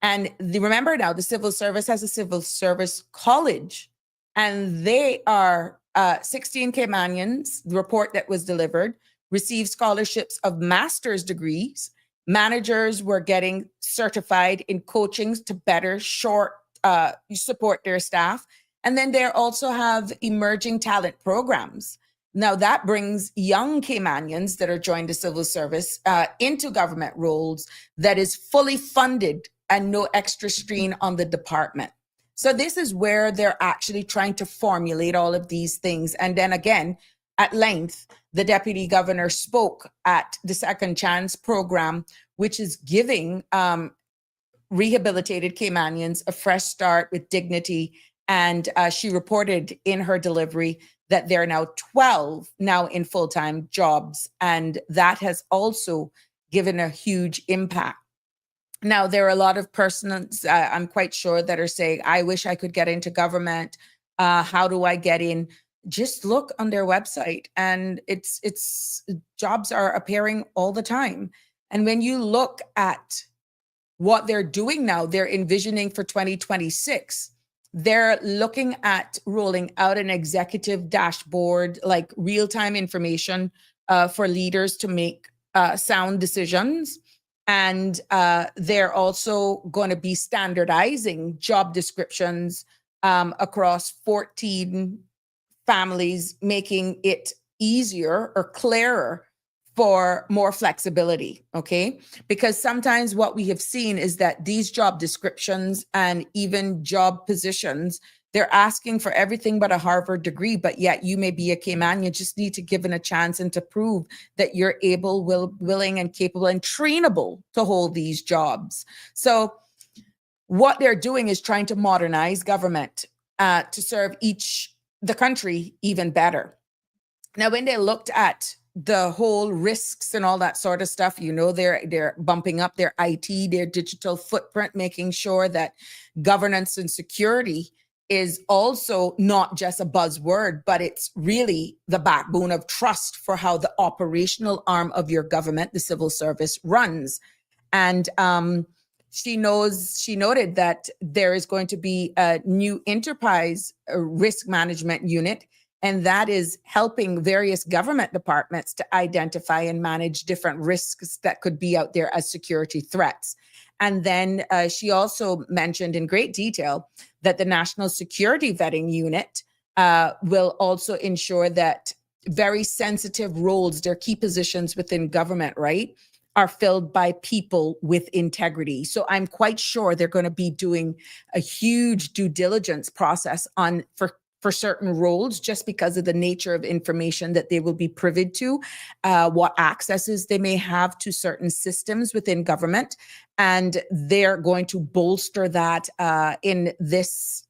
Speaker 4: And remember now, the civil service has a civil service college, and they are 16 Caymanians, the report that was delivered, received scholarships of master's degrees. Managers were getting certified in coachings to better support their staff. And then they also have emerging talent programs. Now that brings young Caymanians that are joined the civil service into government roles that is fully funded and no extra strain on the department. So this is where they're actually trying to formulate all of these things. And then again, at length, the deputy governor spoke at the Second Chance program, which is giving rehabilitated Caymanians a fresh start with dignity. And she reported in her delivery that there are now 12 now in full-time jobs. And that has also given a huge impact. Now, there are a lot of persons, I'm quite sure, that are saying, I wish I could get into government. How do I get in? Just look on their website, and it's jobs are appearing all the time. And when you look at what they're doing now, they're envisioning for 2026. They're looking at rolling out an executive dashboard, like real-time information for leaders to make sound decisions. And they're also going to be standardizing job descriptions across 14 families, making it easier or clearer for more flexibility, okay? Because sometimes what we have seen is that these job descriptions and even job positions, they're asking for everything but a Harvard degree, but yet you may be a Cayman. You just need to give it a chance and to prove that you're able, willing, and capable and trainable to hold these jobs. So what they're doing is trying to modernize government to serve the country even better. Now, when they looked at the whole risks and all that sort of stuff, you know, they're bumping up their IT, their digital footprint, making sure that governance and security is also not just a buzzword, but it's really the backbone of trust for how the operational arm of your government, the civil service, runs. And she noted that there is going to be a new enterprise risk management unit, and that is helping various government departments to identify and manage different risks that could be out there as security threats. And then she also mentioned in great detail that the National Security Vetting Unit will also ensure that very sensitive roles, their key positions within government, right, are filled by people with integrity. So I'm quite sure they're going to be doing a huge due diligence process on for certain roles, just because of the nature of information that they will be privy to, what accesses they may have to certain systems within government. And they're going to bolster that in this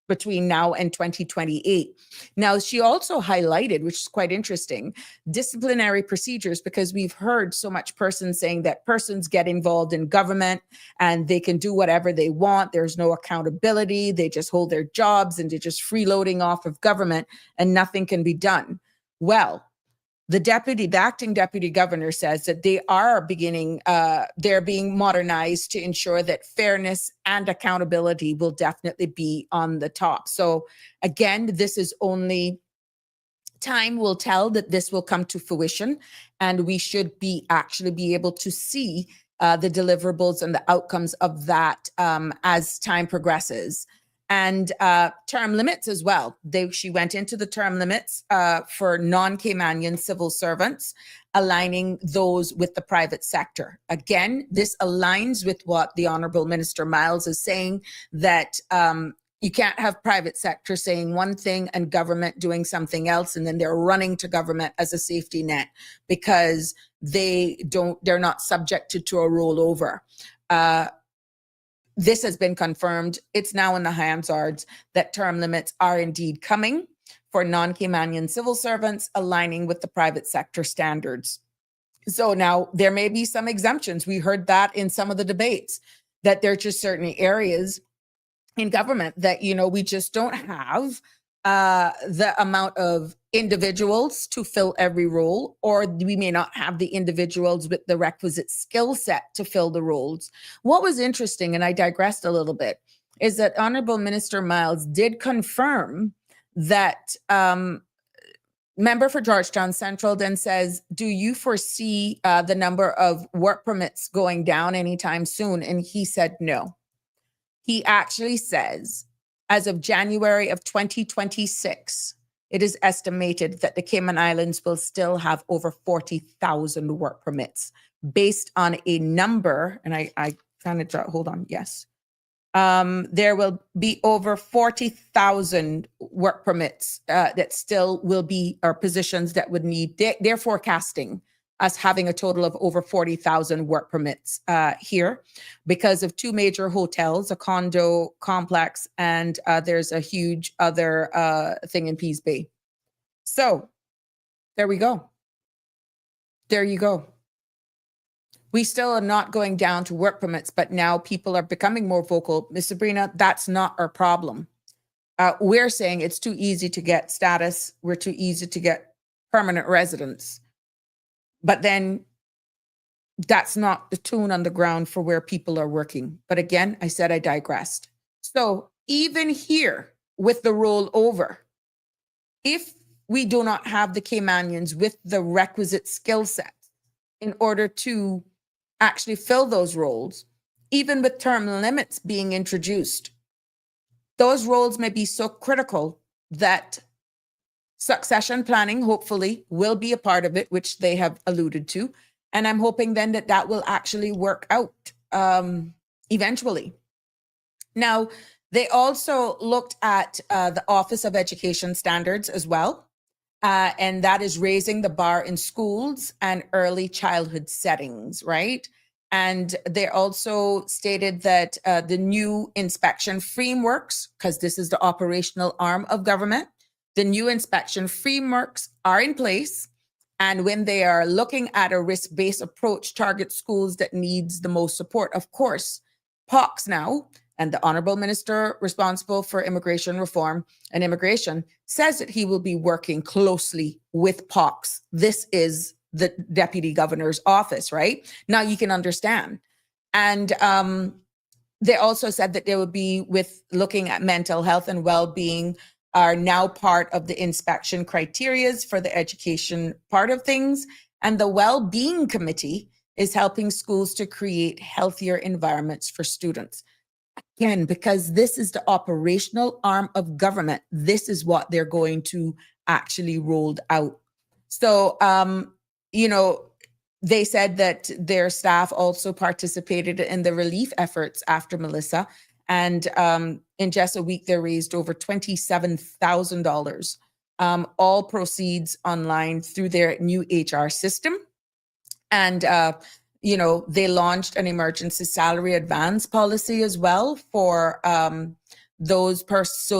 Speaker 4: between now and 2028. Now, she also highlighted, which is quite interesting, disciplinary procedures, because we've heard so much persons saying that persons get involved in government and they can do whatever they want. There's no accountability. They just hold their jobs and they're just freeloading off of government and nothing can be done. Well, the acting deputy governor says that they are they're being modernized to ensure that fairness and accountability will definitely be on the top. So again, this is only time will tell that this will come to fruition, and we should actually be able to see the deliverables and the outcomes of that as time progresses. And term limits as well. She went into the term limits for non-Caymanian civil servants, aligning those with the private sector. Again, this aligns with what the Honorable Minister Miles is saying, that you can't have private sector saying one thing and government doing something else, and then they're running to government as a safety net because they're not subjected to a rollover. This has been confirmed. It's now in the Hansards that term limits are indeed coming for non-Caymanian civil servants, aligning with the private sector standards. So now there may be some exemptions. We heard that in some of the debates, that there are just certain areas in government that, we just don't have the amount of individuals to fill every role, or we may not have the individuals with the requisite skill set to fill the roles. What was interesting, and I digressed a little bit, is that Honorable Minister Miles did confirm that member for Georgetown Central then says, do you foresee the number of work permits going down anytime soon? And he said no. He actually says, as of January of 2026, it is estimated that the Cayman Islands will still have over 40,000 work permits based on a number, and I kind of hold on, yes. There will be over 40,000 work permits that still will be, or positions that would need, they're forecasting us having a total of over 40,000 work permits here because of two major hotels, a condo complex, and there's a huge other thing in Peace Bay. So there we go. There you go. We still are not going down to work permits, but now people are becoming more vocal. Ms. Sabrina, that's not our problem. We're saying it's too easy to get status. We're too easy to get permanent residence. But then that's not the tune on the ground for where people are working. But again, I said I digressed. So even here with the rollover, if we do not have the Caymanians with the requisite skill set in order to actually fill those roles, even with term limits being introduced, those roles may be so critical that succession planning, hopefully, will be a part of it, which they have alluded to. And I'm hoping then that that will actually work out eventually. Now, they also looked at the Office of Education Standards as well. And that is raising the bar in schools and early childhood settings, right? And they also stated that the new inspection frameworks, because this is the operational arm of government, the new inspection frameworks are in place. And when they are looking at a risk-based approach, target schools that needs the most support. Of course, POCs now, And the honorable minister responsible for immigration reform and immigration says that he will be working closely with POX. This is the deputy governor's office, right? Now you can understand. And they also said that they would be with looking at mental health and well-being are now part of the inspection criterias for the education part of things. And the well-being committee is helping schools to create healthier environments for students. Again, because this is the operational arm of government, this is what they're going to actually roll out. So, they said that their staff also participated in the relief efforts after Melissa. And in just a week, they raised over $27,000, all proceeds online through their new HR system. And, they launched an emergency salary advance policy as well for those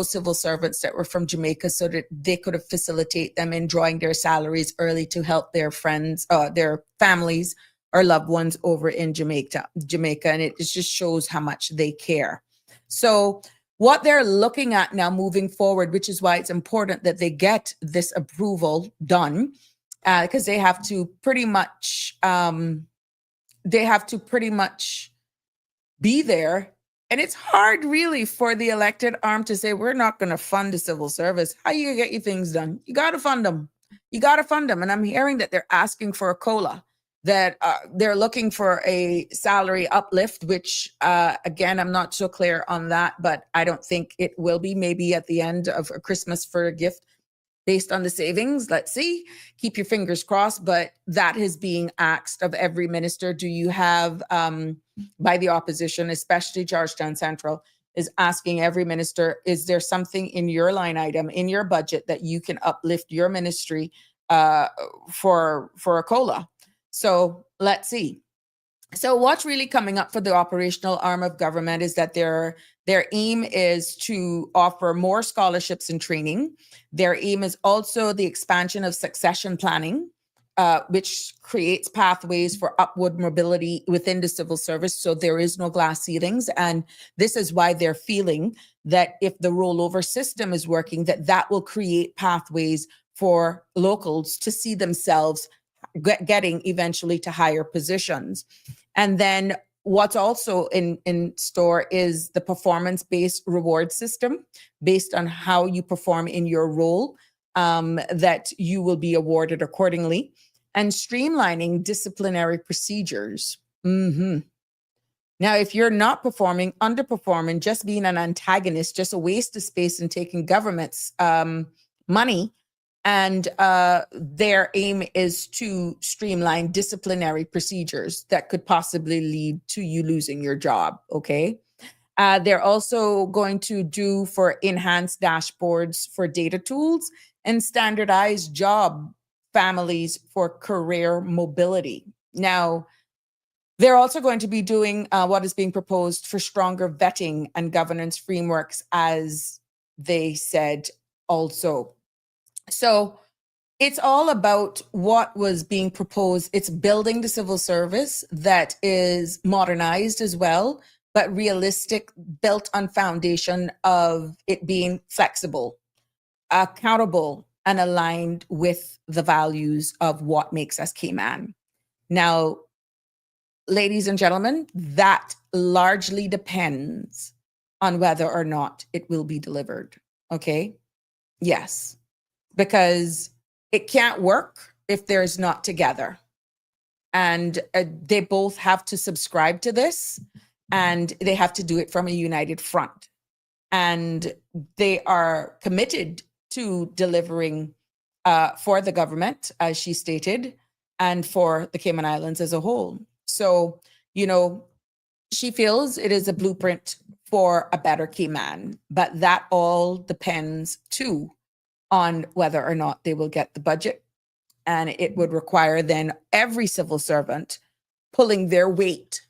Speaker 4: civil servants that were from Jamaica, so that they could have facilitate them in drawing their salaries early to help their friends, their families or loved ones over in Jamaica. And it just shows how much they care. So what they're looking at now moving forward, which is why it's important that they get this approval done, because they have to pretty much be there. And it's hard really for the elected arm to say, we're not going to fund the civil service. How you gonna get your things done? You got to fund them. And I'm hearing that they're asking for a COLA, that they're looking for a salary uplift, which again, I'm not so clear on that, but I don't think it will be. Maybe at the end of Christmas for a gift based on the savings. Let's see. Keep your fingers crossed. But that is being asked of every minister. Do you have, by the opposition, especially Georgetown Central, is asking every minister, is there something in your line item, in your budget, that you can uplift your ministry for a COLA? So let's see. So what's really coming up for the operational arm of government is that their aim is to offer more scholarships and training. Their aim is also the expansion of succession planning, which creates pathways for upward mobility within the civil service. So there is no glass ceilings. And this is why they're feeling that if the rollover system is working, that will create pathways for locals to see themselves getting eventually to higher positions. And then what's also in store is the performance-based reward system based on how you perform in your role, that you will be awarded accordingly, and streamlining disciplinary procedures. Now, if you're not performing, underperforming, just being an antagonist, just a waste of space and taking government's money, and their aim is to streamline disciplinary procedures that could possibly lead to you losing your job, okay? They're also going to do for enhanced dashboards for data tools and standardized job families for career mobility. Now, they're also going to be doing what is being proposed for stronger vetting and governance frameworks, as they said also. So it's all about what was being proposed. It's building the civil service that is modernized as well, but realistic, built on foundation of it being flexible, accountable, and aligned with the values of what makes us Cayman. Now, ladies and gentlemen, that largely depends on whether or not it will be delivered. Okay? Yes. Because it can't work if there's not together. And they both have to subscribe to this, and they have to do it from a united front. And they are committed to delivering for the government, as she stated, and for the Cayman Islands as a whole. So, she feels it is a blueprint for a better Cayman, but that all depends too on whether or not they will get the budget. And it would require then every civil servant pulling their weight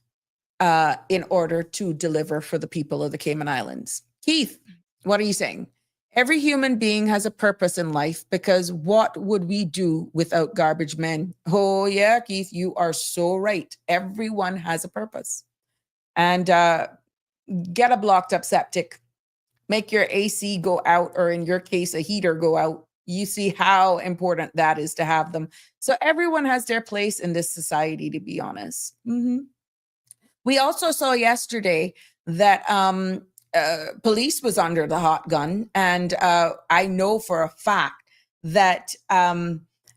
Speaker 4: in order to deliver for the people of the Cayman Islands. Keith, what are you saying? Every human being has a purpose in life, because what would we do without garbage men? Oh yeah, Keith, you are so right. Everyone has a purpose. And get a blocked up septic, make your AC go out, or in your case, a heater go out. You see how important that is to have them. So everyone has their place in this society, to be honest. We also saw yesterday that police was under the hot gun. And I know for a fact that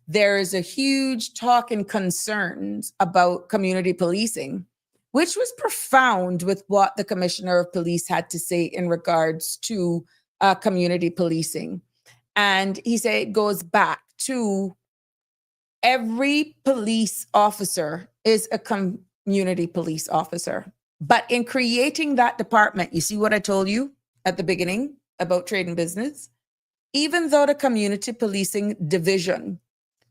Speaker 4: there is a huge talk and concerns about community policing, which was profound with what the commissioner of police had to say in regards to community policing. And he said it goes back to every police officer is a community police officer. But in creating that department, you see what I told you at the beginning about trade and business? Even though the community policing division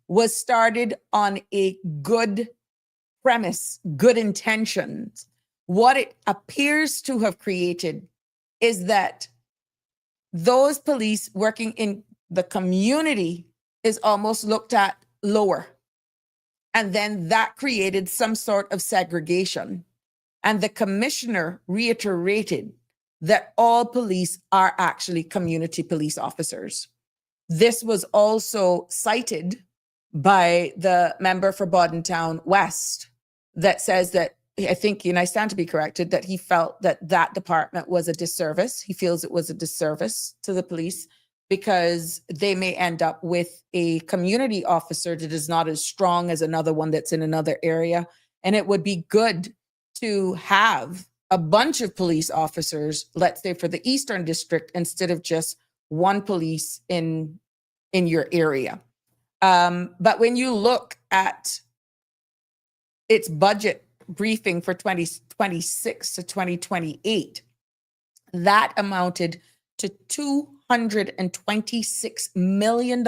Speaker 4: was started on a good premise, good intentions, what it appears to have created is that those police working in the community is almost looked at lower. And then that created some sort of segregation. And the commissioner reiterated that all police are actually community police officers. This was also cited by the member for Boddentown West that says that, I think, and I stand to be corrected, that he felt that that department was a disservice. He feels it was a disservice to the police because they may end up with a community officer that is not as strong as another one that's in another area. And it would be good to have a bunch of police officers, let's say for the Eastern District, instead of just one police in your area. But when you look at its budget briefing for 2026 to 2028, that amounted to $226 million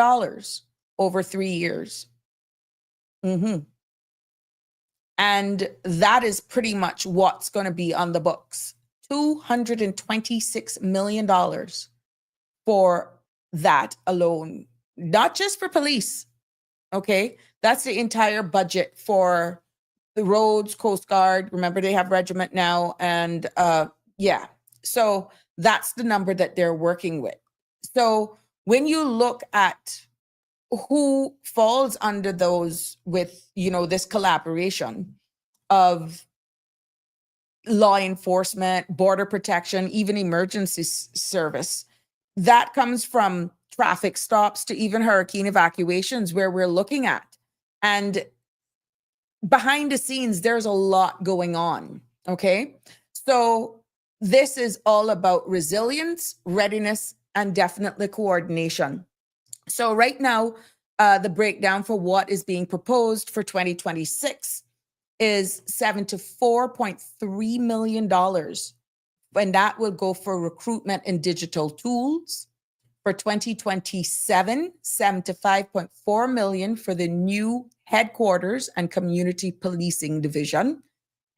Speaker 4: over 3 years. And that is pretty much what's going to be on the books. $226 million for that alone, not just for police. Okay. That's the entire budget for the roads, Coast Guard. Remember, they have regiment now. And yeah, so that's the number that they're working with. So when you look at who falls under those with, this collaboration of law enforcement, border protection, even emergency service, that comes from traffic stops to even hurricane evacuations where we're looking at. And behind the scenes, there's a lot going on. Okay. So this is all about resilience, readiness, and definitely coordination. So right now, the breakdown for what is being proposed for 2026 is $74.3 million. And that will go for recruitment and digital tools. For 2027, $75.4 million for the new headquarters and community policing division.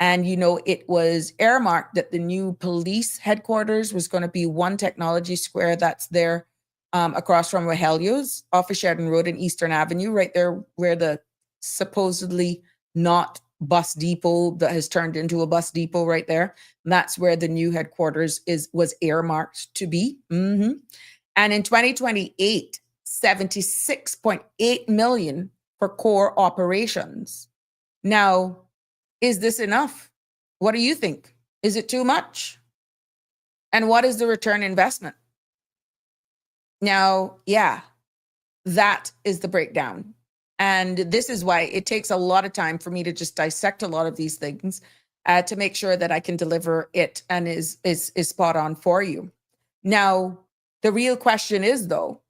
Speaker 4: And, it was earmarked that the new police headquarters was going to be One Technology Square. That's there across from Rogelio's off of Sheridan Road and Eastern Avenue, right there where the supposedly not bus depot that has turned into a bus depot right there. And that's where the new headquarters was earmarked to be. And in 2028, $76.8 million for core operations. Now, is this enough? What do you think? Is it too much? And what is the return investment? Now, yeah, that is the breakdown. And this is why it takes a lot of time for me to just dissect a lot of these things to make sure that I can deliver it and is spot on for you. Now, the real question is, though,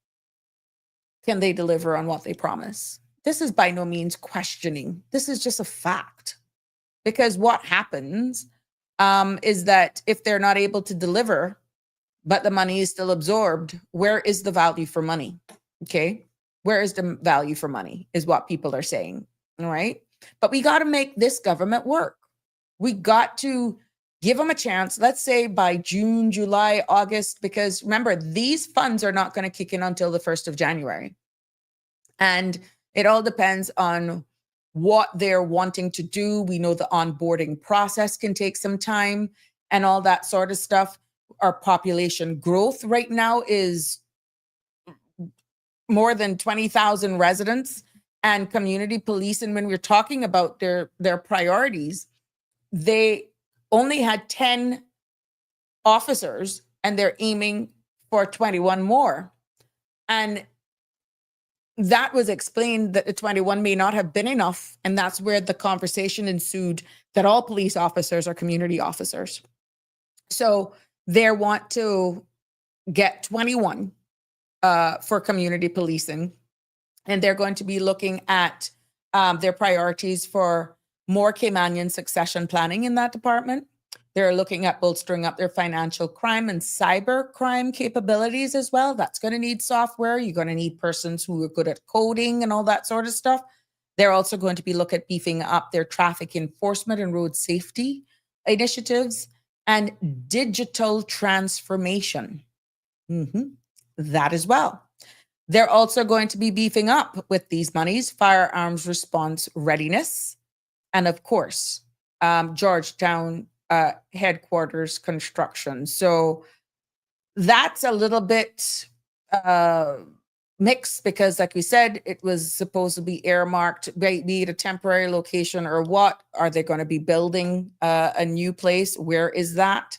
Speaker 4: can they deliver on what they promise? This is by no means questioning. This is just a fact. Because what happens is that if they're not able to deliver, but the money is still absorbed, where is the value for money? Okay. Where is the value for money is what people are saying. All right. But we got to make this government work. We got to give them a chance. Let's say by June, July, August, because remember, these funds are not going to kick in until the 1st of January. And it all depends on what they're wanting to do. We know the onboarding process can take some time. and all that sort of stuff. Our population growth right now is more than 20,000 residents, and community police. And when we're talking about their priorities, they only had 10 officers and they're aiming for 21 more. And that was explained that the 21 may not have been enough. And that's where the conversation ensued that all police officers are community officers. So they want to get 21 for community policing. And they're going to be looking at their priorities for more Caymanian succession planning in that department. They're looking at bolstering up their financial crime and cyber crime capabilities as well. That's going to need software. You're going to need persons who are good at coding and all that sort of stuff. They're also going to be looking at beefing up their traffic enforcement and road safety initiatives and digital transformation. That as well. They're also going to be beefing up with these monies, firearms response readiness, and of course, Georgetown headquarters construction. So that's a little bit mixed because, like we said, it was supposed to be earmarked, be it a temporary location or what. Are they going to be building a new place? Where is that?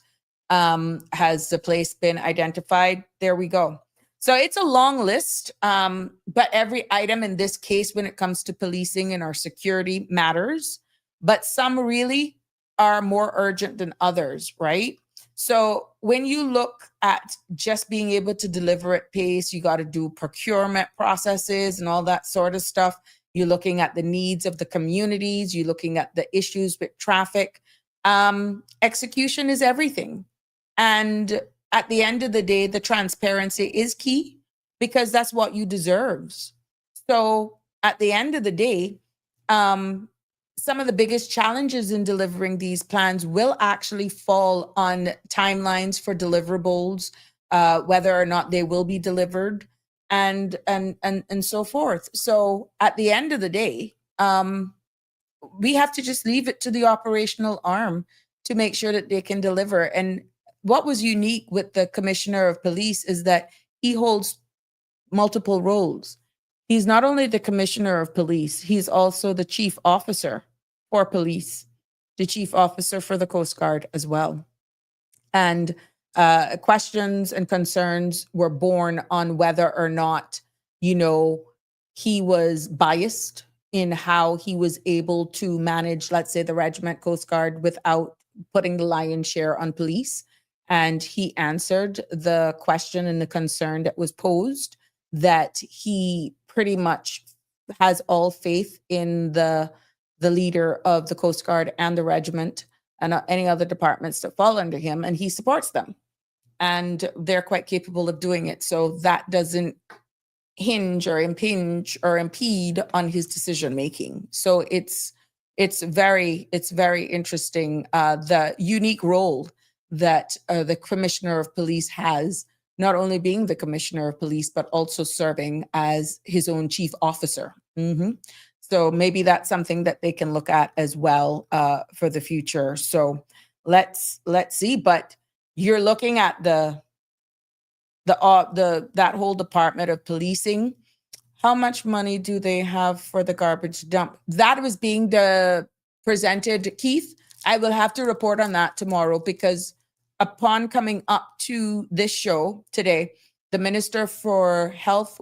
Speaker 4: Has the place been identified? There we go. So it's a long list, but every item in this case, when it comes to policing and our security, matters. But some really are more urgent than others, right? So when you look at just being able to deliver at pace, you got to do procurement processes and all that sort of stuff. You're looking at the needs of the communities. You're looking at the issues with traffic. Execution is everything. And at the end of the day, the transparency is key because that's what you deserve. So at the end of the day, some of the biggest challenges in delivering these plans will actually fall on timelines for deliverables, whether or not they will be delivered, and so forth. So at the end of the day, we have to just leave it to the operational arm to make sure that they can deliver. And what was unique with the commissioner of police is that he holds multiple roles. He's not only the commissioner of police, he's also the chief officer for police, the chief officer for the Coast Guard as well. And questions and concerns were born on whether or not, he was biased in how he was able to manage, let's say, the regiment Coast Guard without putting the lion's share on police. And he answered the question and the concern that was posed, that he pretty much has all faith in the leader of the Coast Guard and the regiment and any other departments that fall under him, and he supports them. And they're quite capable of doing it. So that doesn't hinge or impinge or impede on his decision making. So it's very interesting, the unique role that the commissioner of police has, not only being the commissioner of police, but also serving as his own chief officer. So maybe that's something that they can look at as well for the future. So let's see. But you're looking at that whole department of policing. How much money do they have for the garbage dump? That was being presented, Keith. I will have to report on that tomorrow, because upon coming up to this show today, the Minister for Health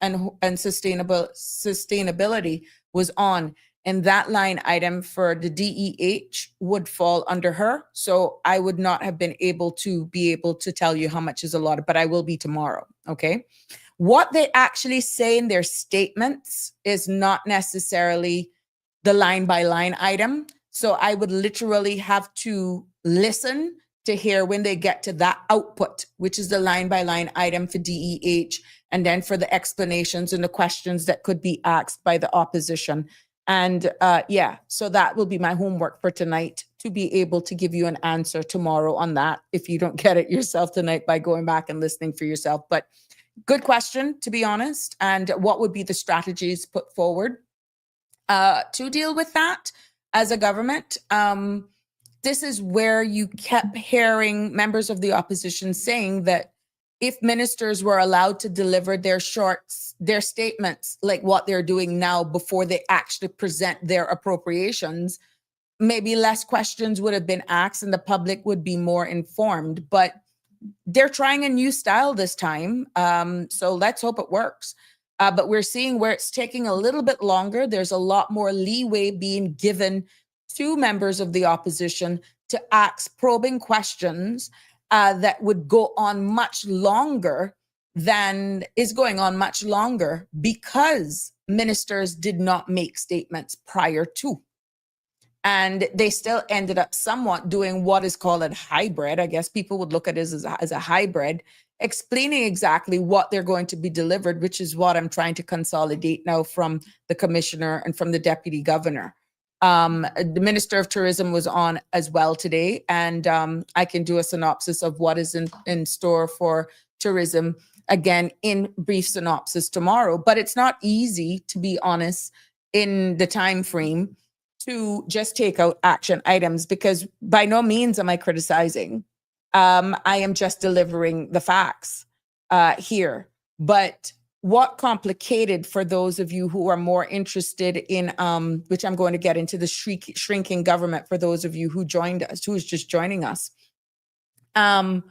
Speaker 4: and Sustainability was on, and that line item for the DEH would fall under her. So I would not have been able to tell you how much is allotted, but I will be tomorrow. Okay. What they actually say in their statements is not necessarily the line by line item. So I would literally have to listen to hear when they get to that output, which is the line by line item for DEH, and then for the explanations and the questions that could be asked by the opposition. And so that will be my homework for tonight, to be able to give you an answer tomorrow on that, if you don't get it yourself tonight by going back and listening for yourself. But good question, to be honest. And what would be the strategies put forward to deal with that as a government? this is where you kept hearing members of the opposition saying that if ministers were allowed to deliver their statements like what they're doing now before they actually present their appropriations, maybe less questions would have been asked and the public would be more informed. But they're trying a new style this time. So let's hope it works. But we're seeing where it's taking a little bit longer. There's a lot more leeway being given to members of the opposition to ask probing questions that would go on much longer than is going on much longer because ministers did not make statements prior to. And they still ended up somewhat doing what is called a hybrid. I guess people would look at it as a hybrid, explaining exactly what they're going to be delivered, which is what I'm trying to consolidate now from the commissioner and from the deputy governor. The Minister of Tourism was on as well today, and I can do a synopsis of what is in store for tourism, again, in brief synopsis tomorrow. But it's not easy, to be honest, in the time frame to just take out action items, because by no means am I criticizing. I am just delivering the facts here. But what complicated for those of you who are more interested in, which I'm going to get into, the shrinking government for those of you who joined us, who is just joining us. A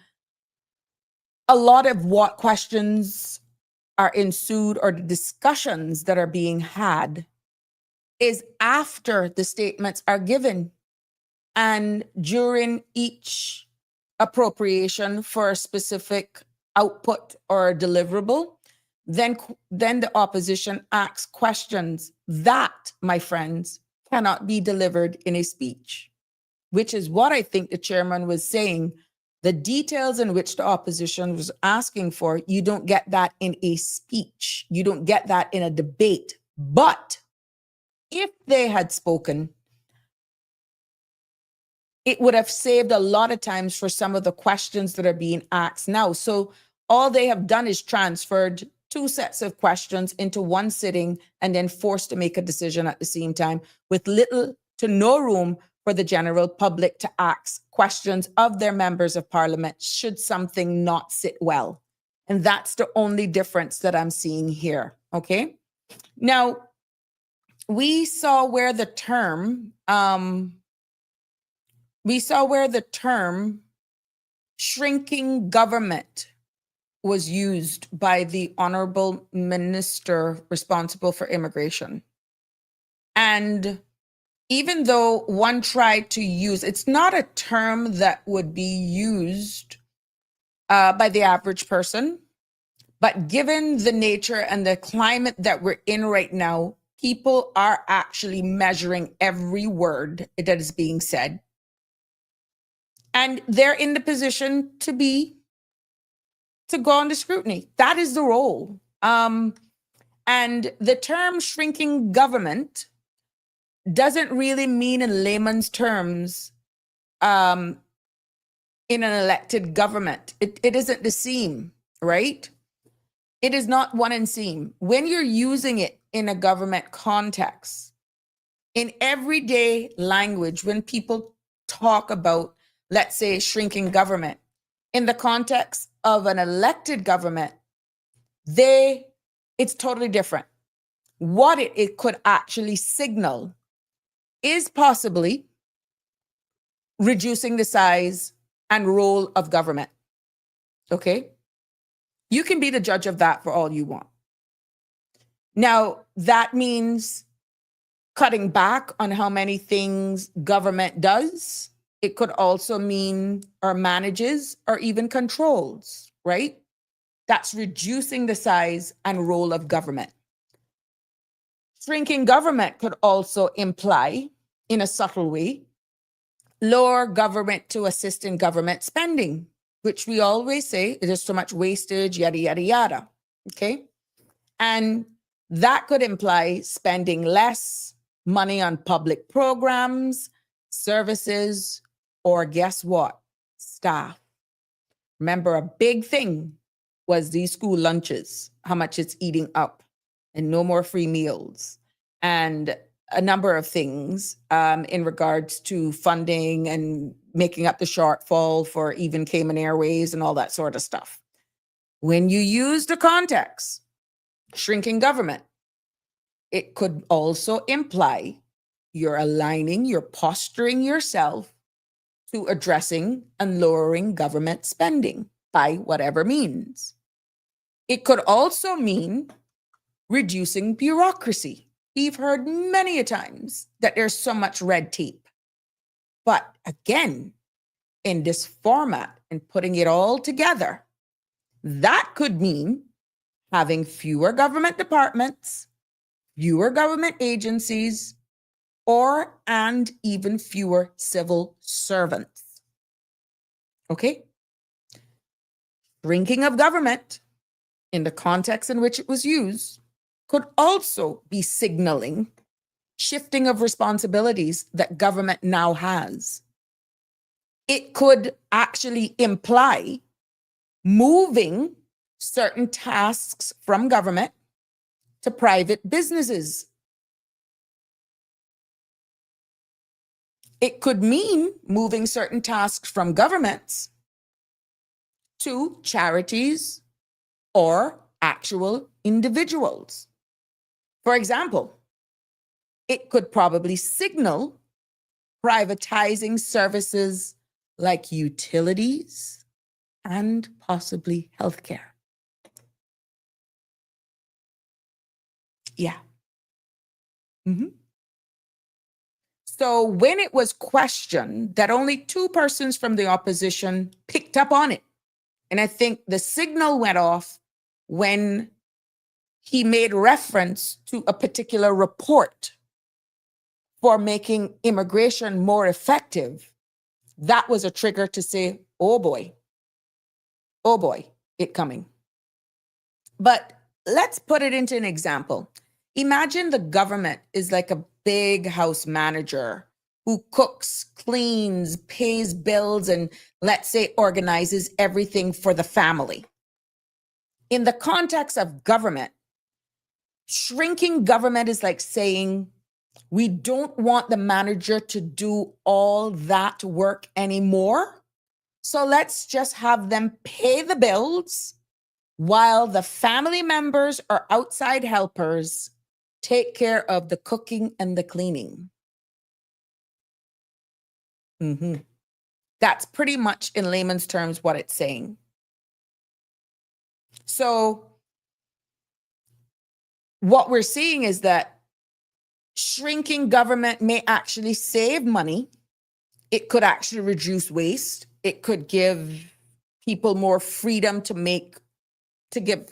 Speaker 4: lot of what questions are ensued or the discussions that are being had is after the statements are given and during each appropriation for a specific output or deliverable, then the opposition asks questions that, my friends, cannot be delivered in a speech, which is what I think the chairman was saying. The details in which the opposition was asking for, you don't get that in a speech. You don't get that in a debate. But if they had spoken, it would have saved a lot of times for some of the questions that are being asked now. So all they have done is transferred two sets of questions into one sitting and then forced to make a decision at the same time with little to no room for the general public to ask questions of their members of parliament should something not sit well. And that's the only difference that I'm seeing here, okay? Now, we saw where the term shrinking government was used by the honorable minister responsible for immigration. And even though one tried to use, it's not a term that would be used by the average person, but given the nature and the climate that we're in right now, people are actually measuring every word that is being said. And they're in the position to go under scrutiny. That is the role. And the term shrinking government doesn't really mean in layman's terms in an elected government. It isn't the same, right? It is not one and same. When you're using it in a government context, in everyday language, when people talk about, let's say, shrinking government, in the context of an elected government, it's totally different. What it could actually signal is possibly reducing the size and role of government. Okay? You can be the judge of that for all you want. Now, that means cutting back on how many things government does. It could also mean or manages or even controls, right? That's reducing the size and role of government. Shrinking government could also imply, in a subtle way, lower government to assist in government spending, which we always say there's so much wastage, yada, yada, yada, okay? And that could imply spending less money on public programs, services, or guess what? Staff. Remember, a big thing was these school lunches, how much it's eating up, and no more free meals. And a number of things in regards to funding and making up the shortfall for even Cayman Airways and all that sort of stuff. When you use the context, shrinking government, it could also imply you're aligning, you're posturing yourself to addressing and lowering government spending by whatever means. It could also mean reducing bureaucracy. We've heard many a times that there's so much red tape. But again, in this format and putting it all together, that could mean having fewer government departments, fewer government agencies, and even fewer civil servants. Okay? Shrinking of government in the context in which it was used could also be signaling shifting of responsibilities that government now has. It could actually imply moving certain tasks from government to private businesses. It could mean moving certain tasks from governments to charities or actual individuals. For example, it could probably signal privatizing services like utilities and possibly healthcare. Yeah. So when it was questioned that only 2 persons from the opposition picked up on it, and I think the signal went off when he made reference to a particular report for making immigration more effective, that was a trigger to say, oh boy, it coming. But let's put it into an example. Imagine the government is like a big house manager who cooks, cleans, pays bills, and let's say organizes everything for the family. In the context of government, shrinking government is like saying, we don't want the manager to do all that work anymore. So let's just have them pay the bills while the family members or outside helpers take care of the cooking and the cleaning. That's pretty much in layman's terms what it's saying. So what we're seeing is that shrinking government may actually save money. It could actually reduce waste. It could give people more freedom to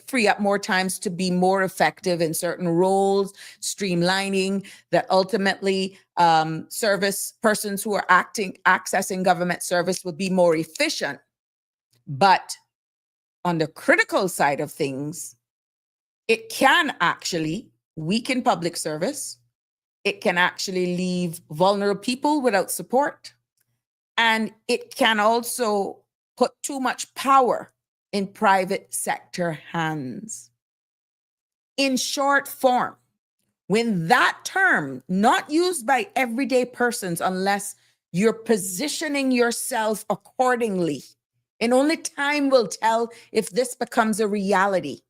Speaker 4: free up more times to be more effective in certain roles, streamlining that ultimately service persons who are accessing government service would be more efficient. But on the critical side of things, it can actually weaken public service. It can actually leave vulnerable people without support. And it can also put too much power in private sector hands. In short form, when that term, not used by everyday persons unless you're positioning yourself accordingly, and only time will tell if this becomes a reality,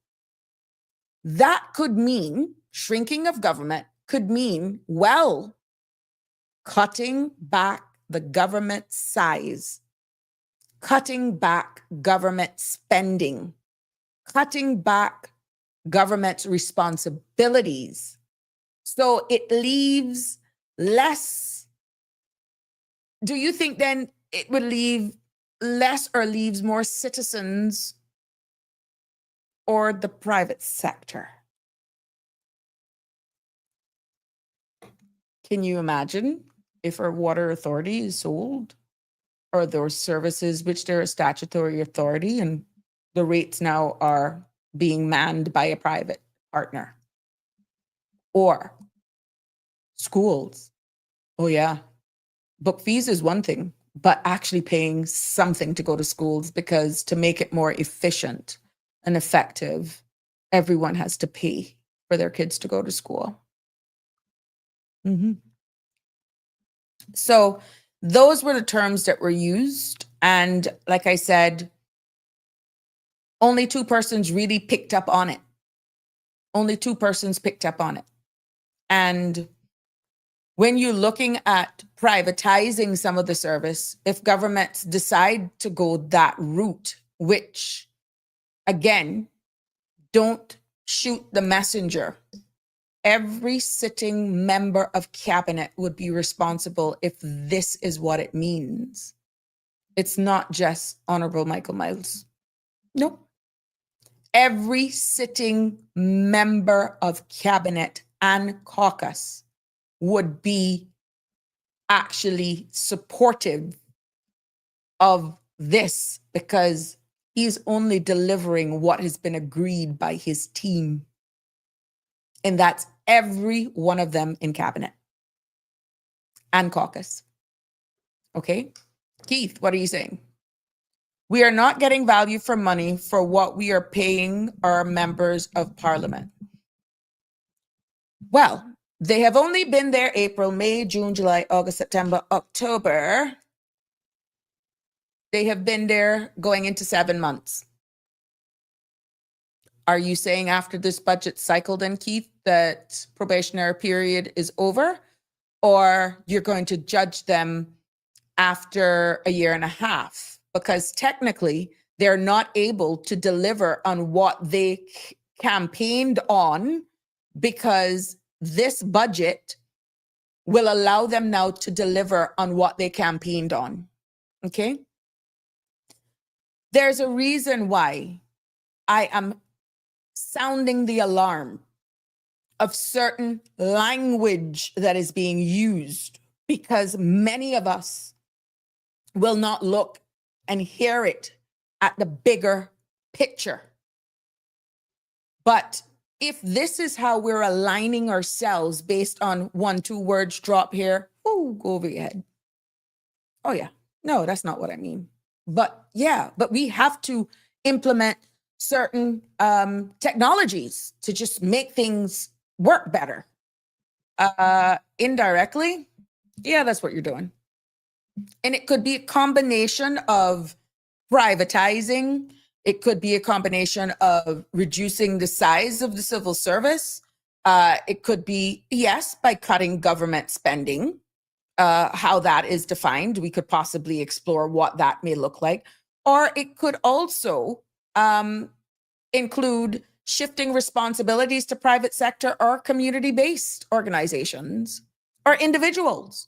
Speaker 4: that could mean shrinking of government, could mean, well, cutting back the government size, cutting back government spending, cutting back government's responsibilities. So it leaves less. Do you think then it would leave less or leaves more citizens or the private sector? Can you imagine if our water authority is sold, or those services which they're a statutory authority and the rates now are being manned by a private partner? Or schools. Oh yeah, book fees is one thing, but actually paying something to go to schools, because to make it more efficient and effective, everyone has to pay for their kids to go to school. Mhm. So those were the terms that were used. And like I said, only two persons really picked up on it. Only two persons picked up on it. And when you're looking at privatizing some of the service, if governments decide to go that route, which again, don't shoot the messenger. Every sitting member of cabinet would be responsible if this is what it means. It's not just Honorable Michael Miles. Nope. Every sitting member of cabinet and caucus would be actually supportive of this because he's only delivering what has been agreed by his team. And that's every one of them in cabinet and caucus. Okay. Keith, what are you saying? We are not getting value for money for what we are paying our members of parliament. Well, they have only been there April, May, June, July, August, September, October. They have been there going into 7 months. Are you saying after this budget cycle then, Keith, that probationary period is over? Or you're going to judge them after a year and a half? Because technically, they're not able to deliver on what they campaigned on because this budget will allow them now to deliver on what they campaigned on. Okay? There's a reason why I am sounding the alarm of certain language that is being used because many of us will not look and hear it at the bigger picture. But if this is how we're aligning ourselves based on 1-2 words drop here, oh, go over your head. Oh yeah, no, that's not what I mean. But yeah, but we have to implement certain technologies to just make things work better. Indirectly, yeah, that's what you're doing. And it could be a combination of privatizing. It could be a combination of reducing the size of the civil service. It could be, yes, by cutting government spending. How that is defined, we could possibly explore what that may look like. Or it could also include shifting responsibilities to private sector or community-based organizations or individuals.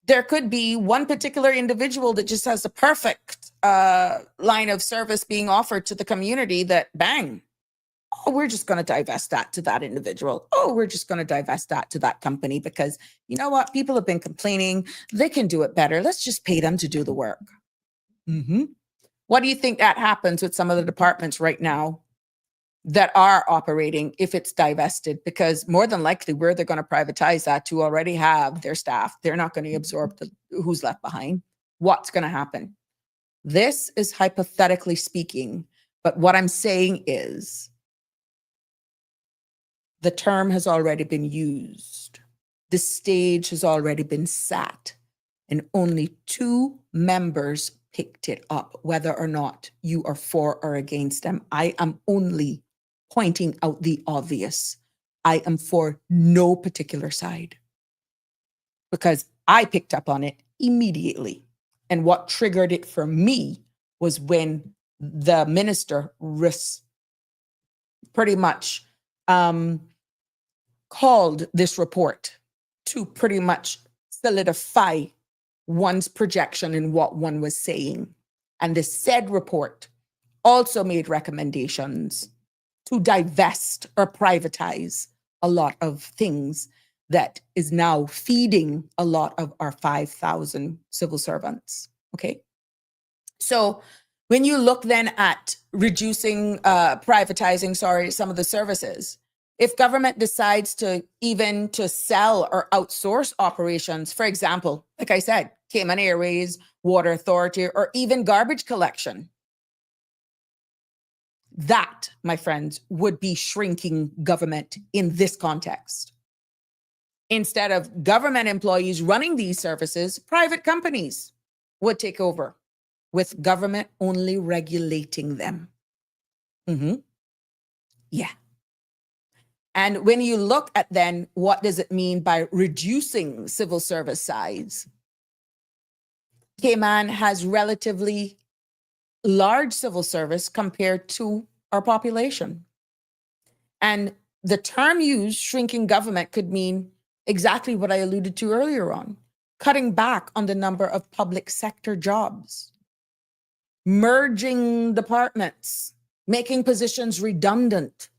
Speaker 4: There could be one particular individual that just has the perfect line of service being offered to the community that bang, oh, we're just going to divest that to that individual. Oh, we're just going to divest that to that company because you know what? People have been complaining. They can do it better. Let's just pay them to do the work. Mm-hmm. What do you think that happens with some of the departments right now that are operating if it's divested? Because more than likely, where they're going to privatize that to already have their staff. They're not going to absorb who's left behind. What's going to happen? This is hypothetically speaking, but what I'm saying is the term has already been used. The stage has already been sat, and only 2 members picked it up, whether or not you are for or against them. I am only pointing out the obvious. I am for no particular side because I picked up on it immediately. And what triggered it for me was when the minister pretty much called this report to pretty much solidify one's projection in what one was saying. And the said report also made recommendations to divest or privatize a lot of things that is now feeding a lot of our 5,000 civil servants. Okay. So when you look then at privatizing, some of the services, if government decides to sell or outsource operations, for example, like I said, Cayman Airways, Water Authority, or even garbage collection, that, my friends, would be shrinking government in this context. Instead of government employees running these services, private companies would take over with government only regulating them. Yeah. And when you look at then, what does it mean by reducing civil service size? Cayman has relatively large civil service compared to our population. And the term used, shrinking government, could mean exactly what I alluded to earlier on, cutting back on the number of public sector jobs, merging departments, making positions redundant,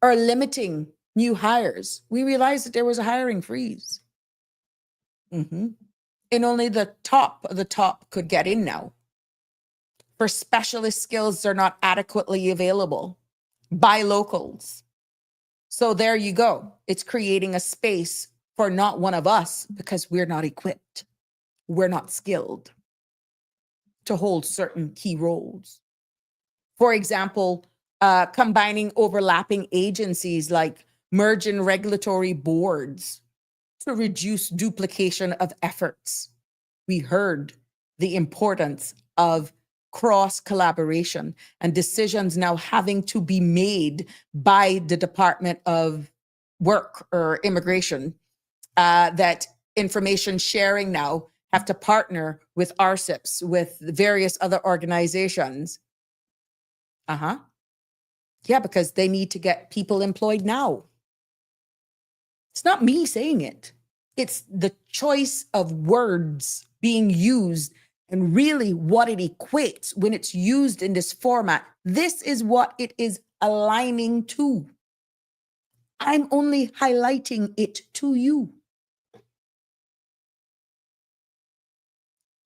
Speaker 4: or limiting new hires. We realized that there was a hiring freeze. And only the top of the top could get in now. For specialist skills, they're not adequately available by locals. So there you go. It's creating a space for not one of us because we're not equipped. We're not skilled to hold certain key roles. For example, combining overlapping agencies like merging regulatory boards to reduce duplication of efforts. We heard the importance of cross collaboration and decisions now having to be made by the Department of Work or Immigration, that information sharing now have to partner with RCIPs, with various other organizations. Yeah, because they need to get people employed now. It's not me saying it. It's the choice of words being used and really what it equates when it's used in this format. This is what it is aligning to. I'm only highlighting it to you.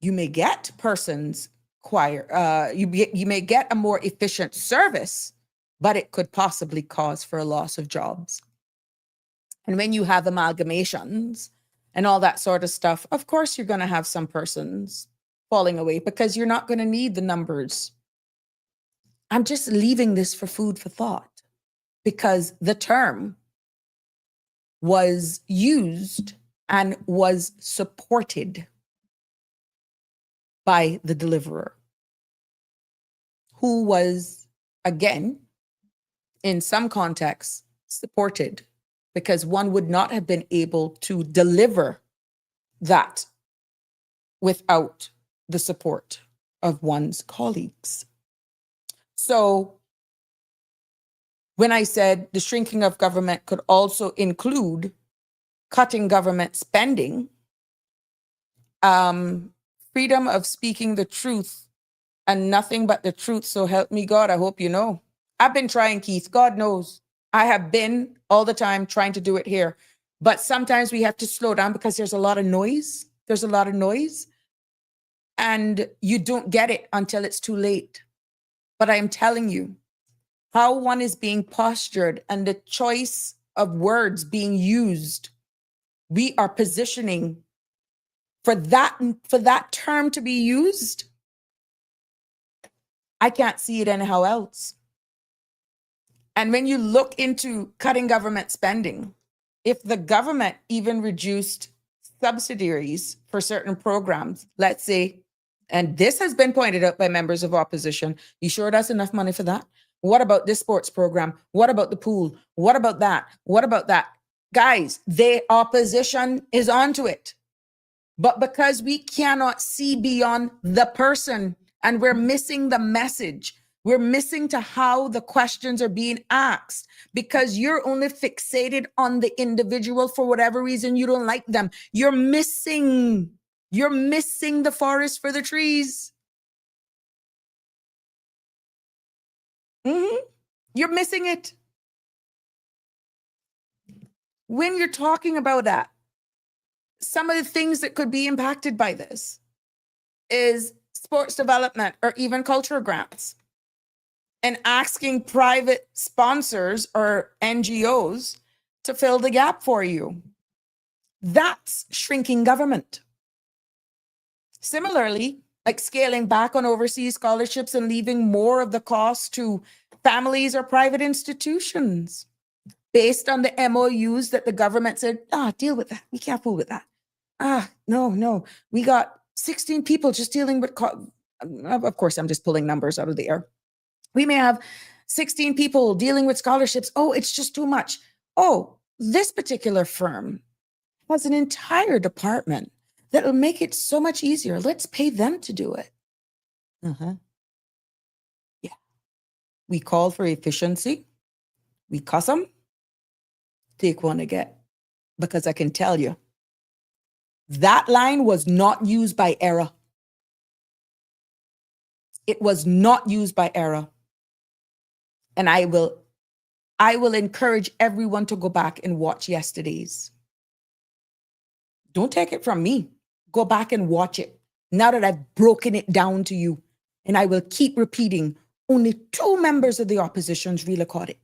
Speaker 4: You may get persons you may get a more efficient service, but it could possibly cause for a loss of jobs. And when you have amalgamations and all that sort of stuff, of course, you're going to have some persons falling away because you're not going to need the numbers. I'm just leaving this for food for thought because the term was used and was supported by the deliverer, who was, again, in some contexts, supported because one would not have been able to deliver that without the support of one's colleagues. So when I said the shrinking of government could also include cutting government spending, freedom of speaking the truth and nothing but the truth, so help me God, I hope you know. I've been trying, Keith, God knows. I have been all the time trying to do it here. But sometimes we have to slow down because there's a lot of noise. There's a lot of noise. And you don't get it until it's too late. But I am telling you, how one is being postured and the choice of words being used, we are positioning for that term to be used. I can't see it anyhow else. And when you look into cutting government spending, if the government even reduced subsidiaries for certain programs, let's say, and this has been pointed out by members of opposition, you sure that's enough money for that? What about this sports program? What about the pool? What about that? What about that? Guys, the opposition is onto it. But because we cannot see beyond the person and we're missing the message, we're missing to how the questions are being asked because you're only fixated on the individual for whatever reason you don't like them. You're missing the forest for the trees. You're missing it. When you're talking about that, some of the things that could be impacted by this is sports development or even cultural grants, and asking private sponsors or NGOs to fill the gap for you. That's shrinking government. Similarly, like scaling back on overseas scholarships and leaving more of the cost to families or private institutions. based on the MOUs that the government said, deal with that. We can't fool with that. No. We got 16 people just dealing with, of course, I'm just pulling numbers out of the air. We may have 16 people dealing with scholarships. Oh, it's just too much. Oh, this particular firm has an entire department that'll make it so much easier. Let's pay them to do it. Yeah. We call for efficiency. We cuss them. Take one again. Because I can tell you, that line was not used by error. It was not used by error. And I will encourage everyone to go back and watch yesterday's. Don't take it from me. Go back and watch it. Now that I've broken it down to you, and I will keep repeating, only 2 members of the oppositions really caught it.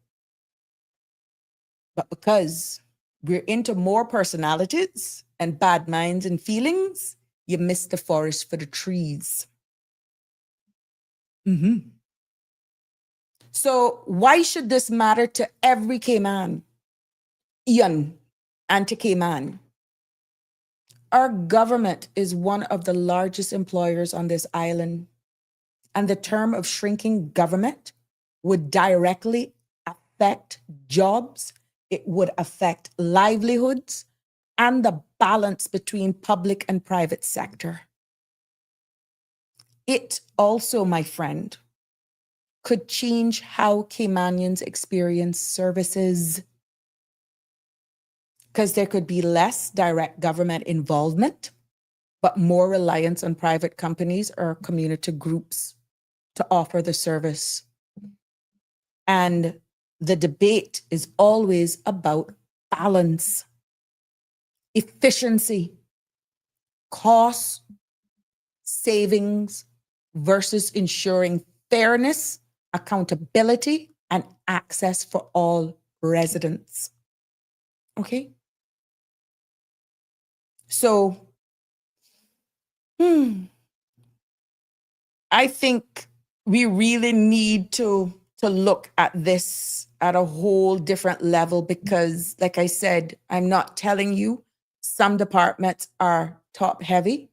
Speaker 4: But because we're into more personalities and bad minds and feelings, you miss the forest for the trees. So why should this matter to every Cayman, Ian, and to Cayman? Our government is one of the largest employers on this island, and the term of shrinking government would directly affect jobs. It would affect livelihoods and the balance between public and private sector. It also, my friend, could change how Caymanians experience services, because there could be less direct government involvement, but more reliance on private companies or community groups to offer the service. And the debate is always about balance, efficiency, cost, savings versus ensuring fairness, accountability, and access for all residents. Okay? So, I think we really need to look at this at a whole different level because, like I said, I'm not telling you some departments are top heavy,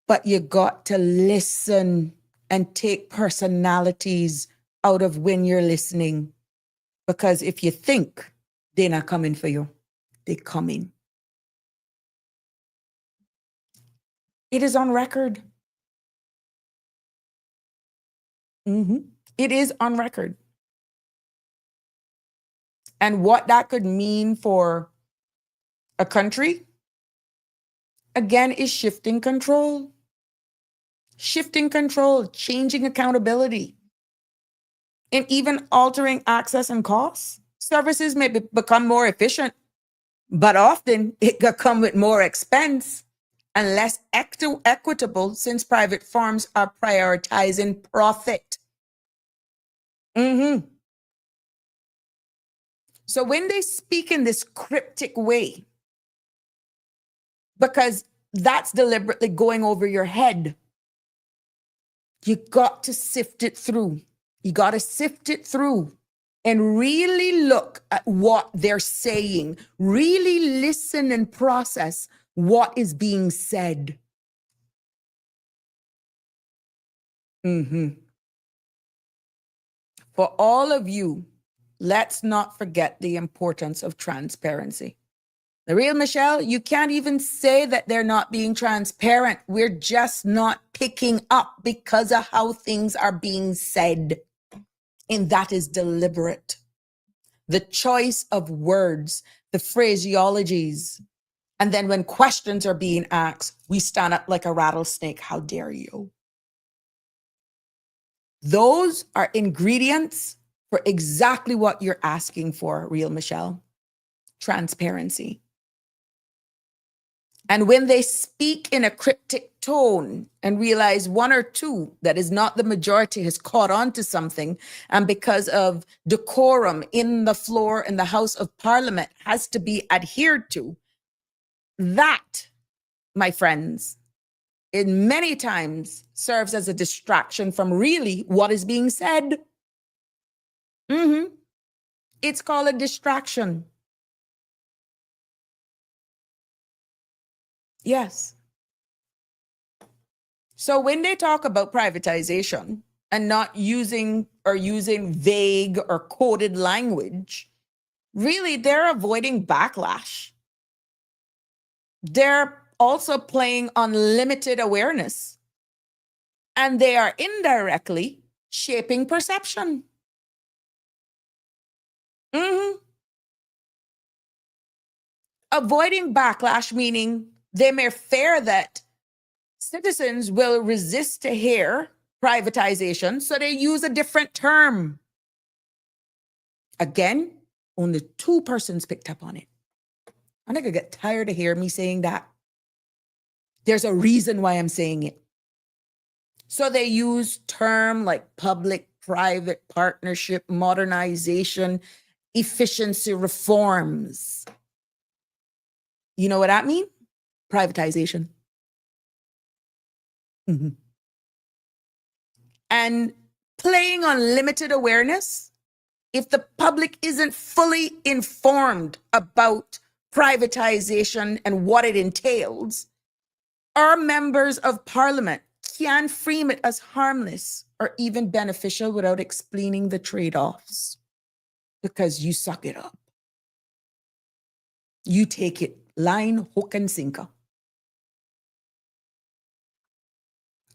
Speaker 4: but you got to listen and take personalities out of when you're listening. Because if you think they're not coming for you, they're coming. It is on record. It is on record. And what that could mean for a country, again, is shifting control. Shifting control, changing accountability, and even altering access and costs. Services may become more efficient, but often it could come with more expense and less equitable since private firms are prioritizing profit. So when they speak in this cryptic way, because that's deliberately going over your head, you got to sift it through. You got to sift it through and really look at what they're saying. Really listen and process what is being said. For all of you, let's not forget the importance of transparency. The real Michelle, you can't even say that they're not being transparent. We're just not picking up because of how things are being said. And that is deliberate. The choice of words, the phraseologies. And then when questions are being asked, we stand up like a rattlesnake. How dare you? Those are ingredients for exactly what you're asking for, real Michelle. Transparency. And when they speak in a cryptic tone and realize one or two, that is not the majority, has caught on to something, and because of decorum in the floor in the House of Parliament has to be adhered to, that, my friends, it many times serves as a distraction from really what is being said. Mm-hmm. It's called a distraction. Yes. So when they talk about privatization and not using vague or coded language, really they're avoiding backlash. They're also playing on limited awareness, and they are indirectly shaping perception. Mhm. Avoiding backlash, meaning they may fear that citizens will resist to hear privatization, so they use a different term. Again, only 2 persons picked up on it. I'm not gonna get tired of hearing me saying that. There's a reason why I'm saying it. So they use term like public-private partnership, modernization, efficiency reforms. You know what that means? Privatization. Mhm. And playing on limited awareness, if the public isn't fully informed about privatization and what it entails, our members of parliament can frame it as harmless or even beneficial without explaining the trade-offs, because you suck it up. You take it line, hook, and sinker.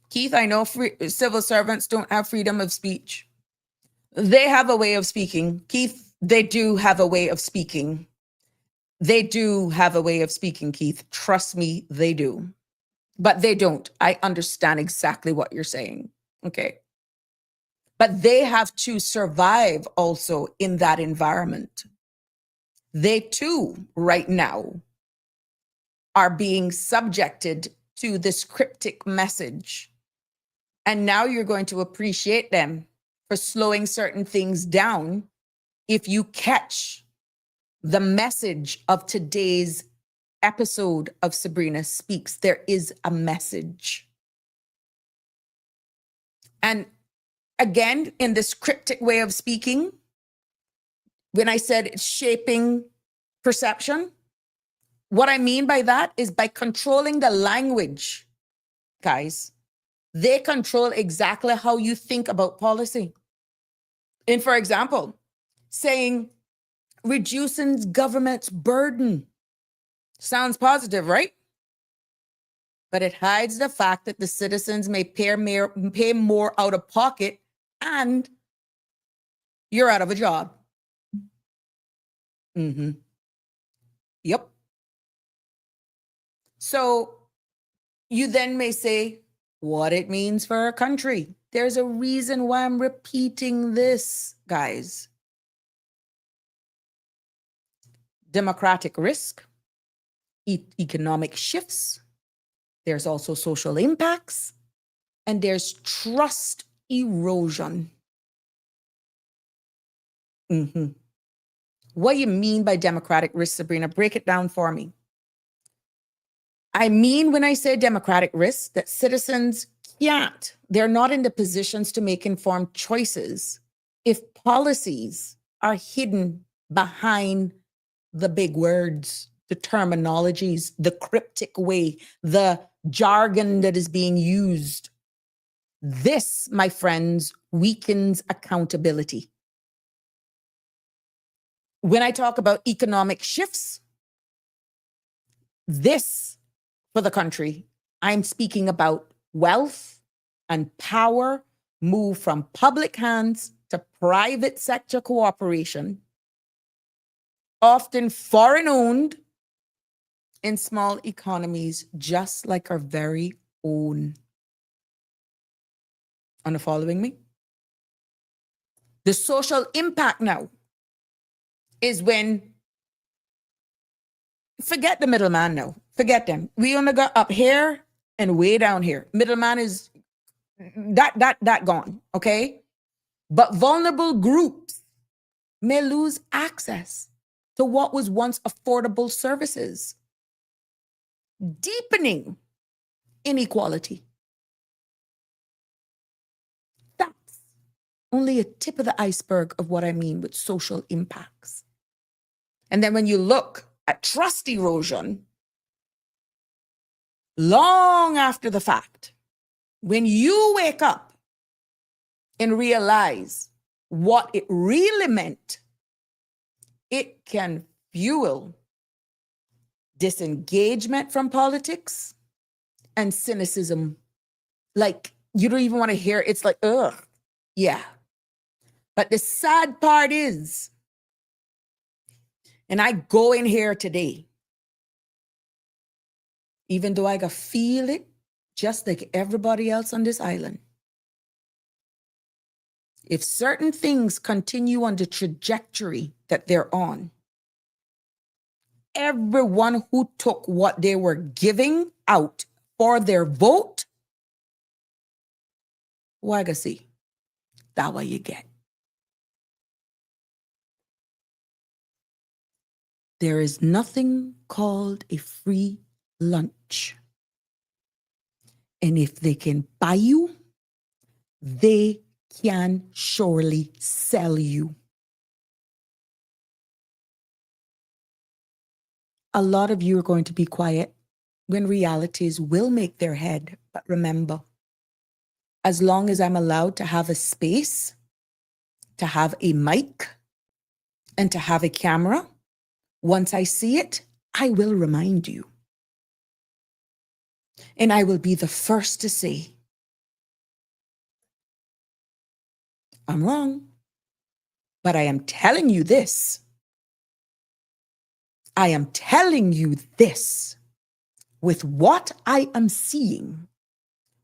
Speaker 4: Keith, I know civil servants don't have freedom of speech. They have a way of speaking. Keith, they do have a way of speaking. They do have a way of speaking, Keith. Trust me, they do. But they don't. I understand exactly what you're saying. Okay. But they have to survive also in that environment. They too, right now, are being subjected to this cryptic message. And now you're going to appreciate them for slowing certain things down if you catch the message of today's episode of Sabrina Speaks. There is a message. And again, in this cryptic way of speaking, when I said it's shaping perception, what I mean by that is by controlling the language, guys, they control exactly how you think about policy. And for example, saying reducing government's burden sounds positive, right? But it hides the fact that the citizens may pay more out of pocket and you're out of a job. Mm-hmm. Yep. So you then may say what it means for our country. There's a reason why I'm repeating this, guys. Democratic risk, economic shifts, there's also social impacts, and there's trust erosion. Mm-hmm. What do you mean by democratic risk, Sabrina? Break it down for me. I mean, when I say democratic risk, that citizens they're not in the positions to make informed choices if policies are hidden behind the big words, the terminologies, the cryptic way, the jargon that is being used. This, my friends, weakens accountability. When I talk about economic shifts, this for the country, I'm speaking about wealth and power move from public hands to private sector cooperation, often foreign owned, in small economies, just like our very own. Are you following me? The social impact now is when, forget the middleman now, forget them. We only got up here and way down here. Middleman is that gone, okay? But vulnerable groups may lose access to what was once affordable services, deepening inequality. That's only a tip of the iceberg of what I mean with social impacts. And then when you look at trust erosion, long after the fact, when you wake up and realize what it really meant, it can fuel disengagement from politics and cynicism. Like, you don't even want to hear it. It's like, ugh, yeah. But the sad part is, and I go in here today, even though I can feel it just like everybody else on this island. If certain things continue on the trajectory that they're on, everyone who took what they were giving out for their vote, Wagacy, that's what you get. There is nothing called a free lunch. And if they can buy you, they can surely sell you. A lot of you are going to be quiet when realities will make their head. But remember, as long as I'm allowed to have a space, to have a mic, and to have a camera, once I see it, I will remind you. And I will be the first to say, I'm wrong. But I am telling you this. I am telling you this with what I am seeing,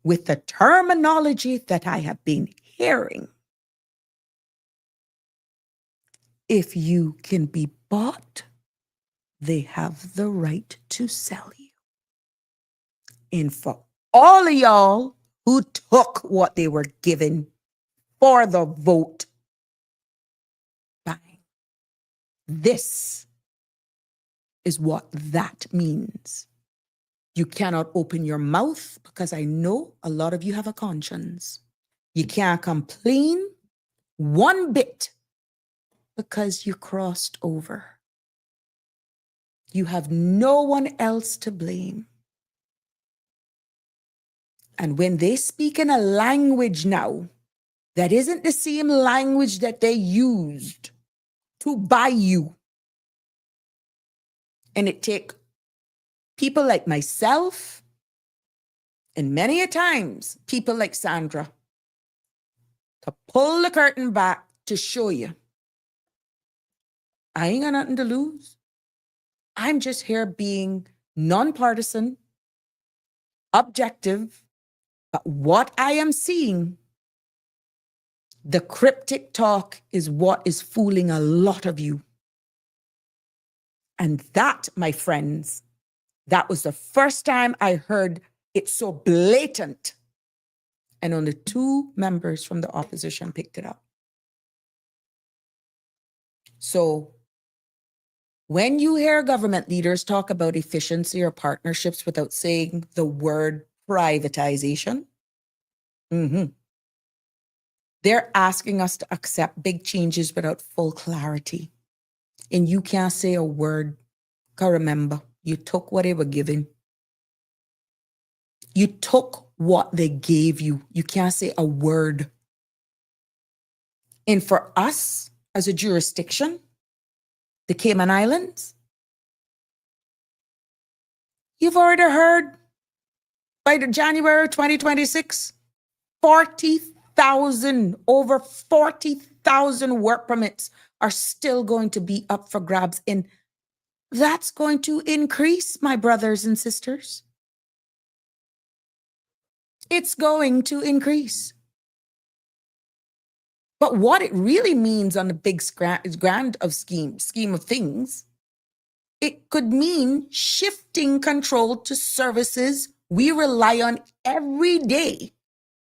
Speaker 4: with the terminology that I have been hearing. If you can be bought, they have the right to sell you. And for all of y'all who took what they were given for the vote, bang, this is what that means. You cannot open your mouth because I know a lot of you have a conscience. You can't complain one bit because you crossed over. You have no one else to blame. And when they speak in a language now that isn't the same language that they used to buy you, and it take people like myself and many a times people like Sandra to pull the curtain back to show you, I ain't got nothing to lose. I'm just here being nonpartisan, objective. But what I am seeing, the cryptic talk is what is fooling a lot of you. And that, my friends, that was the first time I heard it so blatant. And only 2 members from the opposition picked it up. So when you hear government leaders talk about efficiency or partnerships without saying the word privatization, they're asking us to accept big changes without full clarity. And you can't say a word. Because remember, you took what they were giving. You took what they gave you. You can't say a word. And for us as a jurisdiction, the Cayman Islands, you've already heard by the January 2026, over 40,000 work permits are still going to be up for grabs. And that's going to increase, my brothers and sisters. It's going to increase. But what it really means on the big grand of scheme of things, it could mean shifting control to services we rely on every day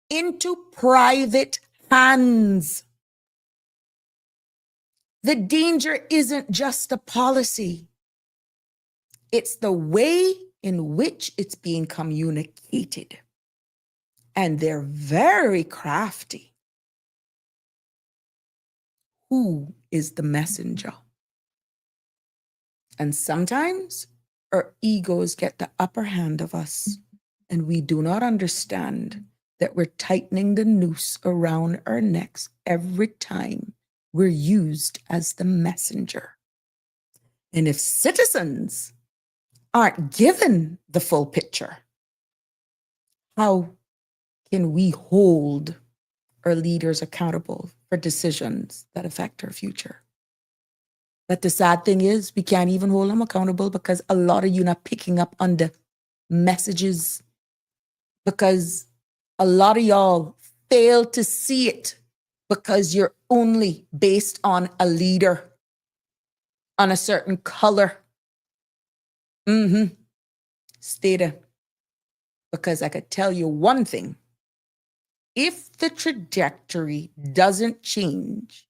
Speaker 4: into private hands. The danger isn't just the policy. It's the way in which it's being communicated. And they're very crafty. who is the messenger. And sometimes our egos get the upper hand of us, and we do not understand that we're tightening the noose around our necks every time we're used as the messenger. And if citizens aren't given the full picture, how can we hold our leaders accountable for decisions that affect our future? But the sad thing is, we can't even hold them accountable because a lot of you not picking up on the messages, because a lot of y'all fail to see it because you're only based on a leader, on a certain color. Stay there. Because I could tell you one thing. If the trajectory doesn't change,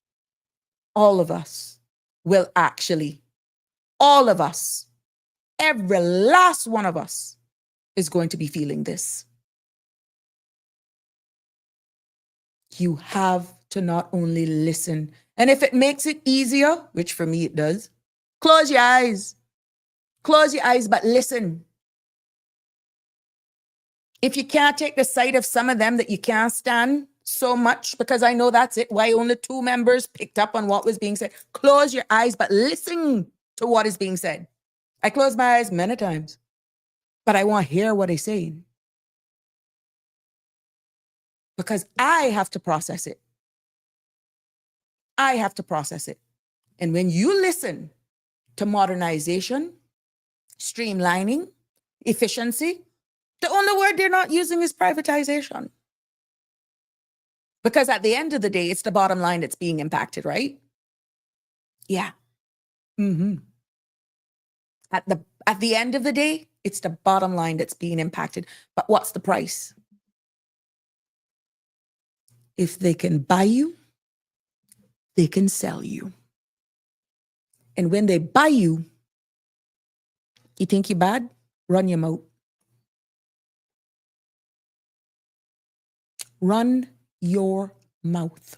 Speaker 4: all of us will actually, all of us, every last one of us is going to be feeling this. You have to not only listen, and if it makes it easier, which for me it does, close your eyes. Close your eyes, but listen. If you can't take the sight of some of them that you can't stand so much, because I know that's it, why only 2 members picked up on what was being said. Close your eyes, but listen to what is being said. I close my eyes many times, but I want to hear what they're saying. Because I have to process it. I have to process it. And when you listen to modernization, streamlining, efficiency, the only word they're not using is privatization. Because at the end of the day, it's the bottom line that's being impacted, right? Yeah. At the end of the day, it's the bottom line that's being impacted. But what's the price? If they can buy you, they can sell you. And when they buy you, you think you're bad? Run your mouth. Run your mouth.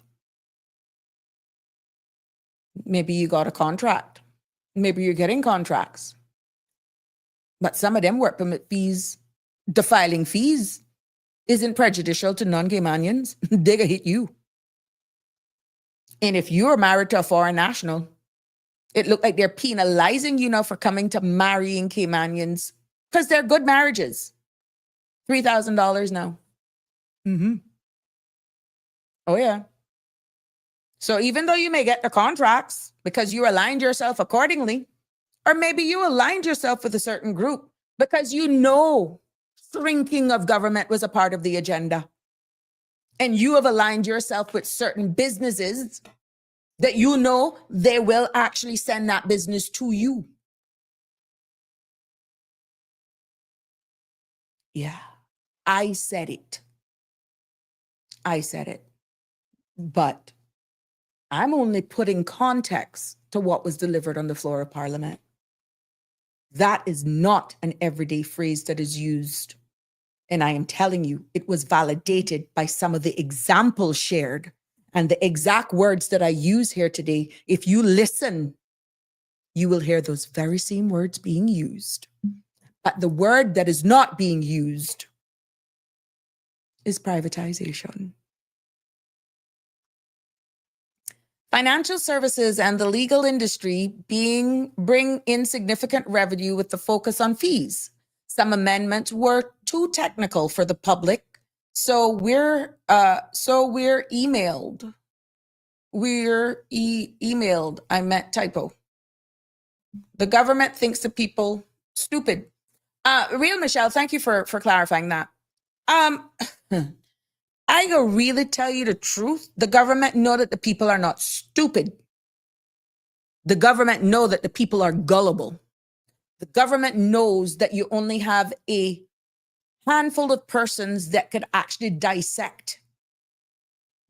Speaker 4: Maybe you got a contract. Maybe you're getting contracts. But some of them work permit fees, the filing fees, isn't prejudicial to non-Caymanians. They're gonna hit you. And if you're married to a foreign national, it looked like they're penalizing you now for coming to marrying Caymanians because they're good marriages. $3,000 now. Oh, yeah. So even though you may get the contracts because you aligned yourself accordingly, or maybe you aligned yourself with a certain group because you know shrinking of government was a part of the agenda, and you have aligned yourself with certain businesses that you know they will actually send that business to you. Yeah, I said it. I said it. But I'm only putting context to what was delivered on the floor of Parliament. That is not an everyday phrase that is used. And I am telling you, it was validated by some of the examples shared and the exact words that I use here today. If you listen, you will hear those very same words being used. But the word that is not being used is privatization. Financial services and the legal industry bring in significant revenue with the focus on fees. Some amendments were too technical for the public, so we're emailed. Emailed. I meant typo. The government thinks the people stupid. Real Michelle, thank you for clarifying that. I can really tell you the truth. The government know that the people are not stupid. The government know that the people are gullible. The government knows that you only have a handful of persons that could actually dissect,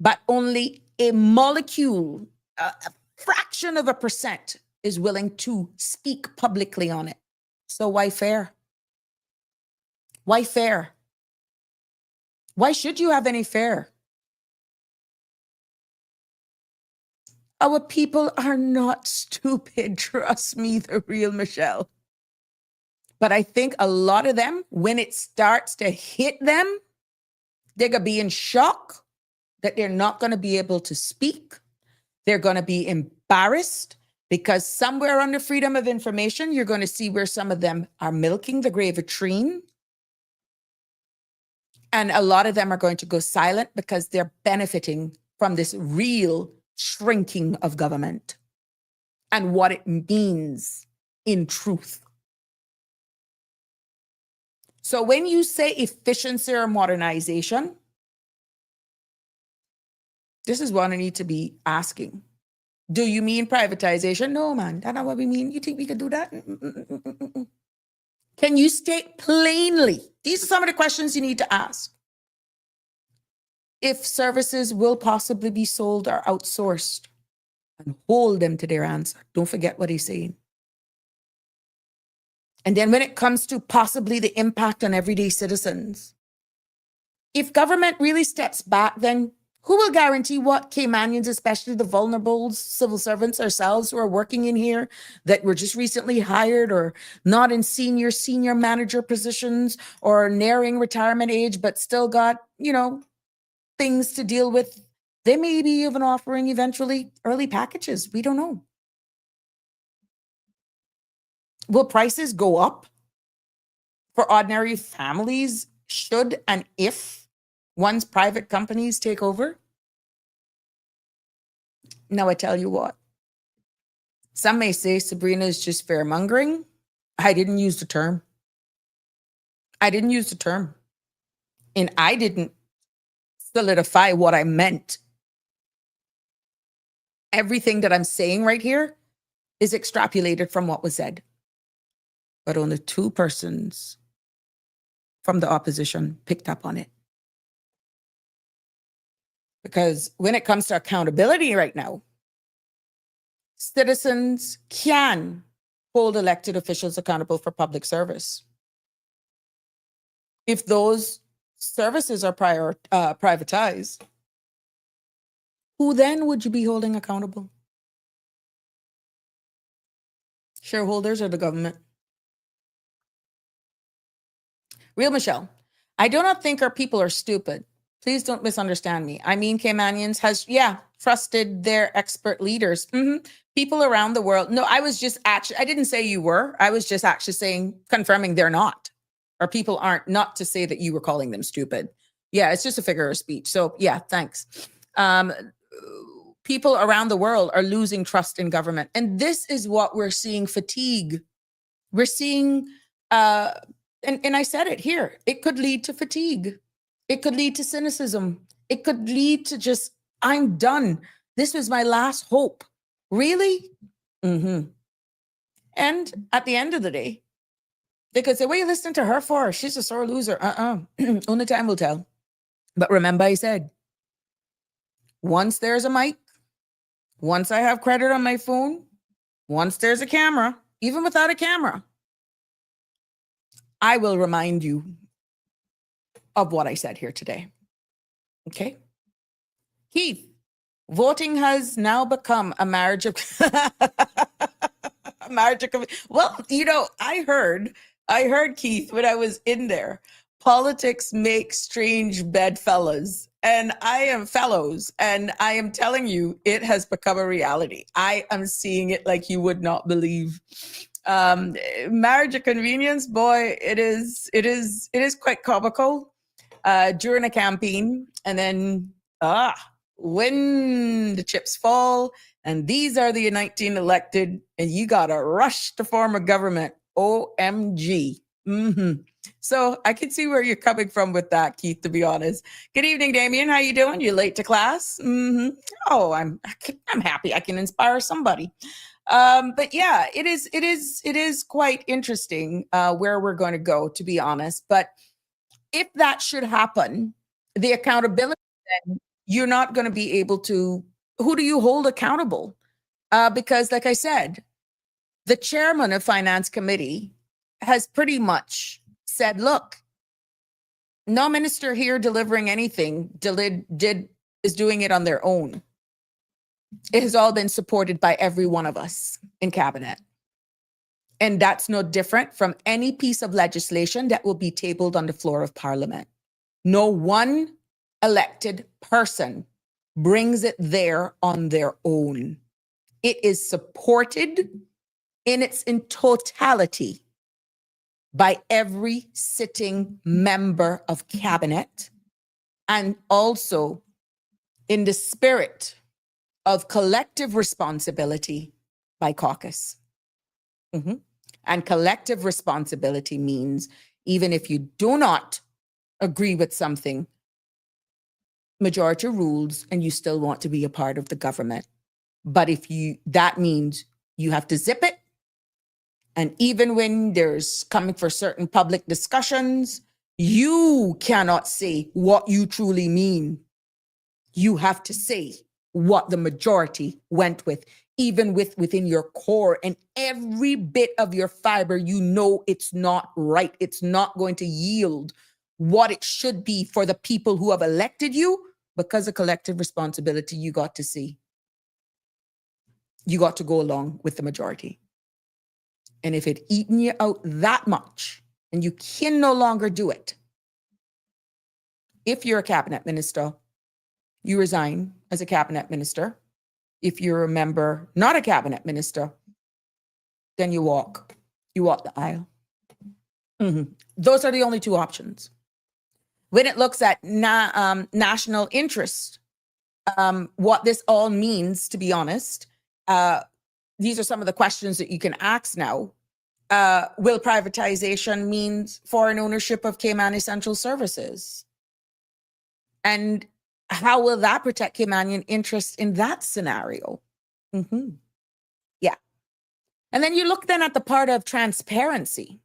Speaker 4: but only a molecule, a fraction of a percent is willing to speak publicly on it. So why fair? Why fair? Why should you have any fear? Our people are not stupid. Trust me, the real Michelle. But I think a lot of them, when it starts to hit them, they're going to be in shock that they're not going to be able to speak. They're going to be embarrassed because somewhere under freedom of information, you're going to see where some of them are milking the grave of treen. And a lot of them are going to go silent because they're benefiting from this real shrinking of government and what it means in truth. So when you say efficiency or modernization, this is what I need to be asking. Do you mean privatization? No, man, that's not what we mean. You think we could do that? Can you state plainly? These are some of the questions you need to ask. If services will possibly be sold or outsourced, and hold them to their answer. Don't forget what he's saying. And then when it comes to possibly the impact on everyday citizens, if government really steps back, then who will guarantee what Caymanians, especially the vulnerable civil servants ourselves who are working in here that were just recently hired or not in senior manager positions or nearing retirement age, but still got, things to deal with. They may be even offering eventually early packages. We don't know. Will prices go up for ordinary families should and if one's private companies take over? Now, I tell you what. Some may say Sabrina is just fair-mongering. I didn't use the term. And I didn't solidify what I meant. Everything that I'm saying right here is extrapolated from what was said. But only 2 persons from the opposition picked up on it. Because when it comes to accountability right now, citizens can hold elected officials accountable for public service. If those services are privatized, who then would you be holding accountable? Shareholders or the government? Real Michelle, I do not think our people are stupid. Please don't misunderstand me. I mean, Caymanians has, trusted their expert leaders. People around the world. No, I didn't say you were. I was just actually confirming they're not. Our people aren't, not to say that you were calling them stupid. Yeah, it's just a figure of speech. So yeah, thanks. People around the world are losing trust in government. And this is what we're seeing: fatigue. We're seeing, and I said it here, it could lead to fatigue. It could lead to cynicism. It could lead to just, I'm done. This was my last hope. Really? And at the end of the day, they could say, what are you listening to her for? She's a sore loser. Only time will tell. But remember, I said, once there's a mic, once I have credit on my phone, once there's a camera, even without a camera, I will remind you of what I said here today. Okay? Keith, voting has now become a marriage of well, I heard Keith when I was in there. Politics makes strange bedfellows, and I am telling you, it has become a reality. I am seeing it like you would not believe. Marriage of convenience, boy, it is quite comical during a campaign, and then when the chips fall and these are the 19 elected and you gotta rush to form a government, OMG. So I can see where you're coming from with that, Keith, to be honest. Good evening, Damien. How you doing? You late to class? Oh, I'm happy I can inspire somebody. But yeah, it is quite interesting where we're going to go, to be honest. But if that should happen, the accountability, then you're not going to be able to, who do you hold accountable? Because like I said, the chairman of Finance Committee has pretty much said, look, no minister here delivering anything is doing it on their own. It has all been supported by every one of us in cabinet. And that's no different from any piece of legislation that will be tabled on the floor of Parliament. No one elected person brings it there on their own. It is supported in its totality by every sitting member of cabinet, and also in the spirit of collective responsibility by caucus. And collective responsibility means even if you do not agree with something, majority rules, and you still want to be a part of the government. But that means you have to zip it. And even when there's coming for certain public discussions, you cannot say what you truly mean. You have to say what the majority went with, even within your core and every bit of your fiber. You know it's not right. It's not going to yield what it should be for the people who have elected you, because of collective responsibility. You got to see. You got to go along with the majority. And if it eaten you out that much and you can no longer do it, if you're a cabinet minister, you resign as a cabinet minister. If you're a member, not a cabinet minister, then you walk the aisle. Those are the only two options. When it looks at national interest, what this all means, to be honest, these are some of the questions that you can ask now. Will privatization mean foreign ownership of Cayman essential services? And how will that protect Caymanian interests in that scenario? Yeah. And then you look then at the part of transparency.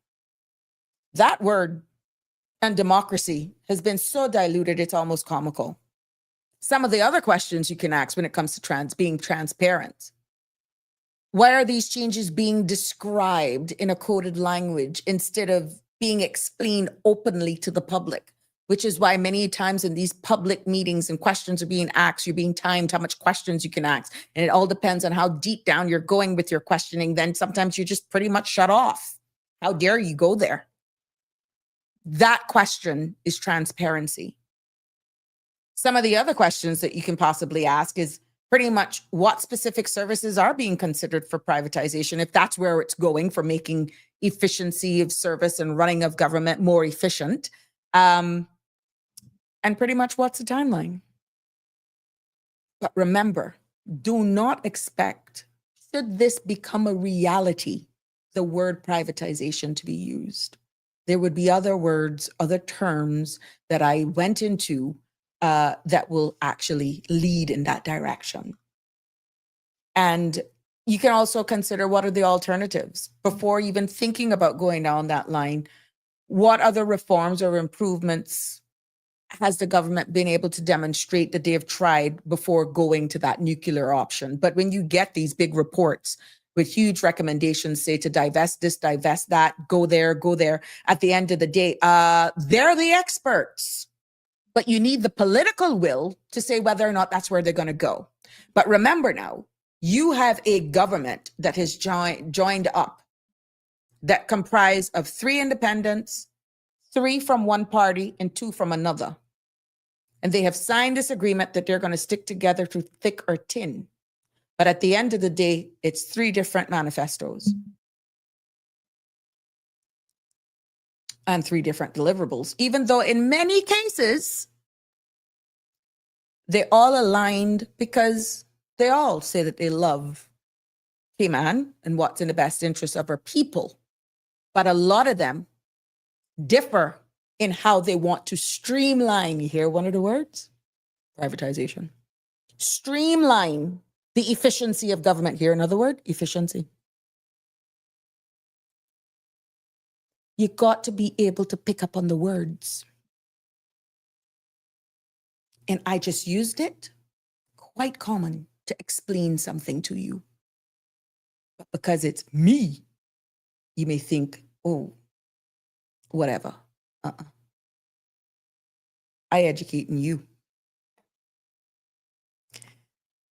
Speaker 4: That word and democracy has been so diluted, it's almost comical. Some of the other questions you can ask when it comes to being transparent. Why are these changes being described in a coded language instead of being explained openly to the public? Which is why many times in these public meetings and questions are being asked, you're being timed how much questions you can ask. And it all depends on how deep down you're going with your questioning. Then sometimes you're just pretty much shut off. How dare you go there? That question is transparency. Some of the other questions that you can possibly ask is pretty much what specific services are being considered for privatization, if that's where it's going, for making efficiency of service and running of government more efficient. And pretty much what's the timeline? But remember, do not expect, should this become a reality, the word privatization to be used. There would be other words, other terms that I went into that will actually lead in that direction. And you can also consider what are the alternatives before even thinking about going down that line. What other reforms or improvements has the government been able to demonstrate that they have tried before going to that nuclear option? But when you get these big reports with huge recommendations, say to divest this, divest that, go there, at the end of the day, they're the experts. But you need the political will to say whether or not that's where they're going to go. But remember now, you have a government that has joined up that comprise of 3 independents, 3 from one party and 2 from another. And they have signed this agreement that they're going to stick together through thick or thin. But at the end of the day, it's 3 different manifestos and 3 different deliverables, even though in many cases, they all aligned because they all say that they love Cayman and what's in the best interest of our people. But a lot of them differ in how they want to streamline. You hear one of the words? Privatization. Streamline the efficiency of government. Here, another word, efficiency. You got to be able to pick up on the words. And I just used it, quite common, to explain something to you. But because it's me, you may think, oh, whatever. I educating you.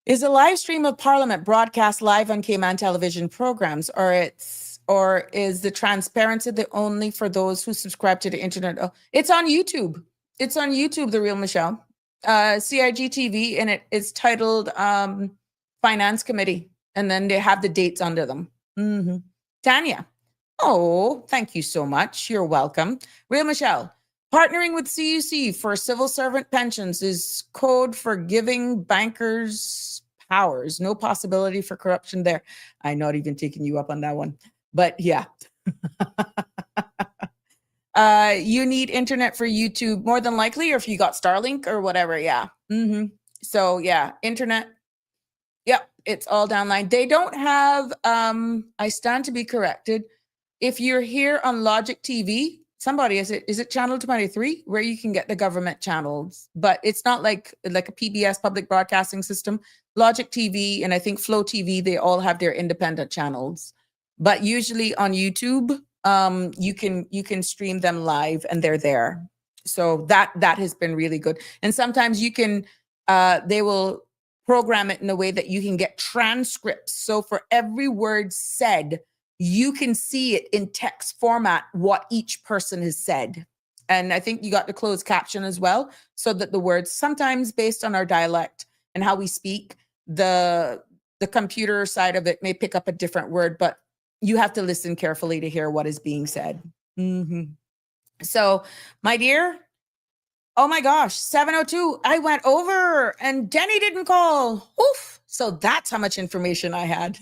Speaker 4: Is a live stream of Parliament broadcast live on Cayman television programs, or is the transparency the only for those who subscribe to the internet? Oh, it's on YouTube. It's on YouTube, The Real Michelle. CIG TV, and it is titled Finance Committee, and then they have the dates under them. Tanya, oh, thank you so much. You're welcome. Real Michelle, partnering with CUC for civil servant pensions is code for giving bankers powers. No possibility for corruption there. I'm not even taking you up on that one, but yeah. You need internet for YouTube more than likely, or if you got Starlink or whatever. Yeah. So yeah, internet. Yep. It's all downline. They don't have, I stand to be corrected. If you're here on Logic TV, somebody, is it channel 23 where you can get the government channels, but it's not like a PBS public broadcasting system. Logic TV and I think Flow TV, they all have their independent channels, but usually on YouTube, you can stream them live and they're there. So that has been really good. And sometimes you can, they will program it in a way that you can get transcripts. So for every word said, you can see it in text format, what each person has said. And I think you got the closed caption as well, so that the words, sometimes based on our dialect and how we speak, the computer side of it may pick up a different word, but you have to listen carefully to hear what is being said. So, my dear, oh my gosh, 7:02, I went over and Denny didn't call. Oof. So that's how much information I had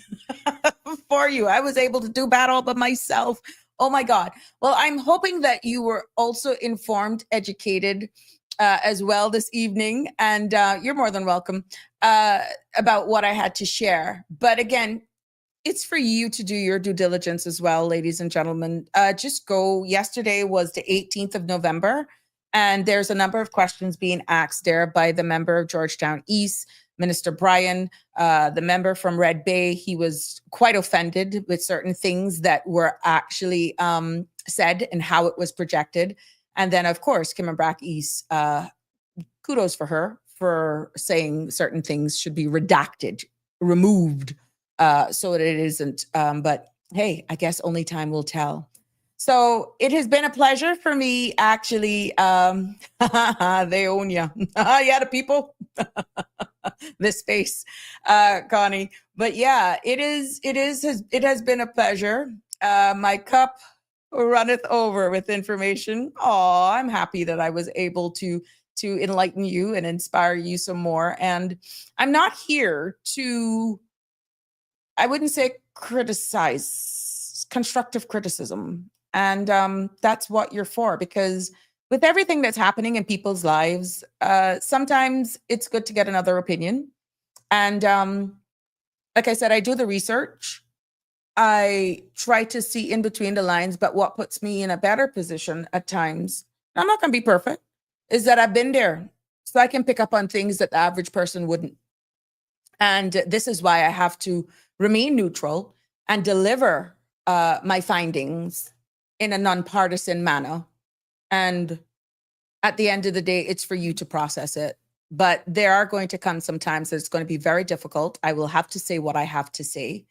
Speaker 4: for you. I was able to do that all by myself. Oh my God. Well, I'm hoping that you were also informed, educated as well this evening. And you're more than welcome about what I had to share. But again, it's for you to do your due diligence as well, ladies and gentlemen. Just go. Yesterday was the 18th of November. And there's a number of questions being asked there by the member of Georgetown East, Minister Bryan, the member from Red Bay. He was quite offended with certain things that were actually said and how it was projected. And then, of course, Kim and Brack East, kudos for her for saying certain things should be redacted, removed, so that it isn't. But hey, I guess only time will tell. So it has been a pleasure for me, actually. They own you. Yeah, the people. This space, Connie. But yeah, it has been a pleasure. My cup runneth over with information. Oh, I'm happy that I was able to enlighten you and inspire you some more. And I'm not here to, I wouldn't say criticize, constructive criticism. And that's what you're for, because with everything that's happening in people's lives, sometimes it's good to get another opinion. And like I said, I do the research. I try to see in between the lines, but what puts me in a better position at times, I'm not going to be perfect, is that I've been there. So I can pick up on things that the average person wouldn't. And this is why I have to remain neutral and deliver my findings in a nonpartisan manner. And at the end of the day, it's for you to process it. But there are going to come some times that it's going to be very difficult. I will have to say what I have to say.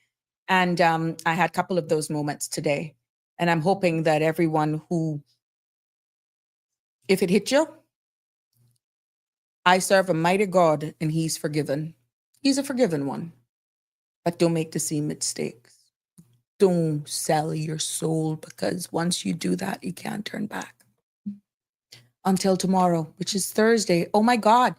Speaker 4: And I had a couple of those moments today. And I'm hoping that everyone who, if it hit you, I serve a mighty God and he's forgiven. He's a forgiven one. But don't make the same mistakes. Don't sell your soul, because once you do that, you can't turn back. Until tomorrow, which is Thursday. Oh my God.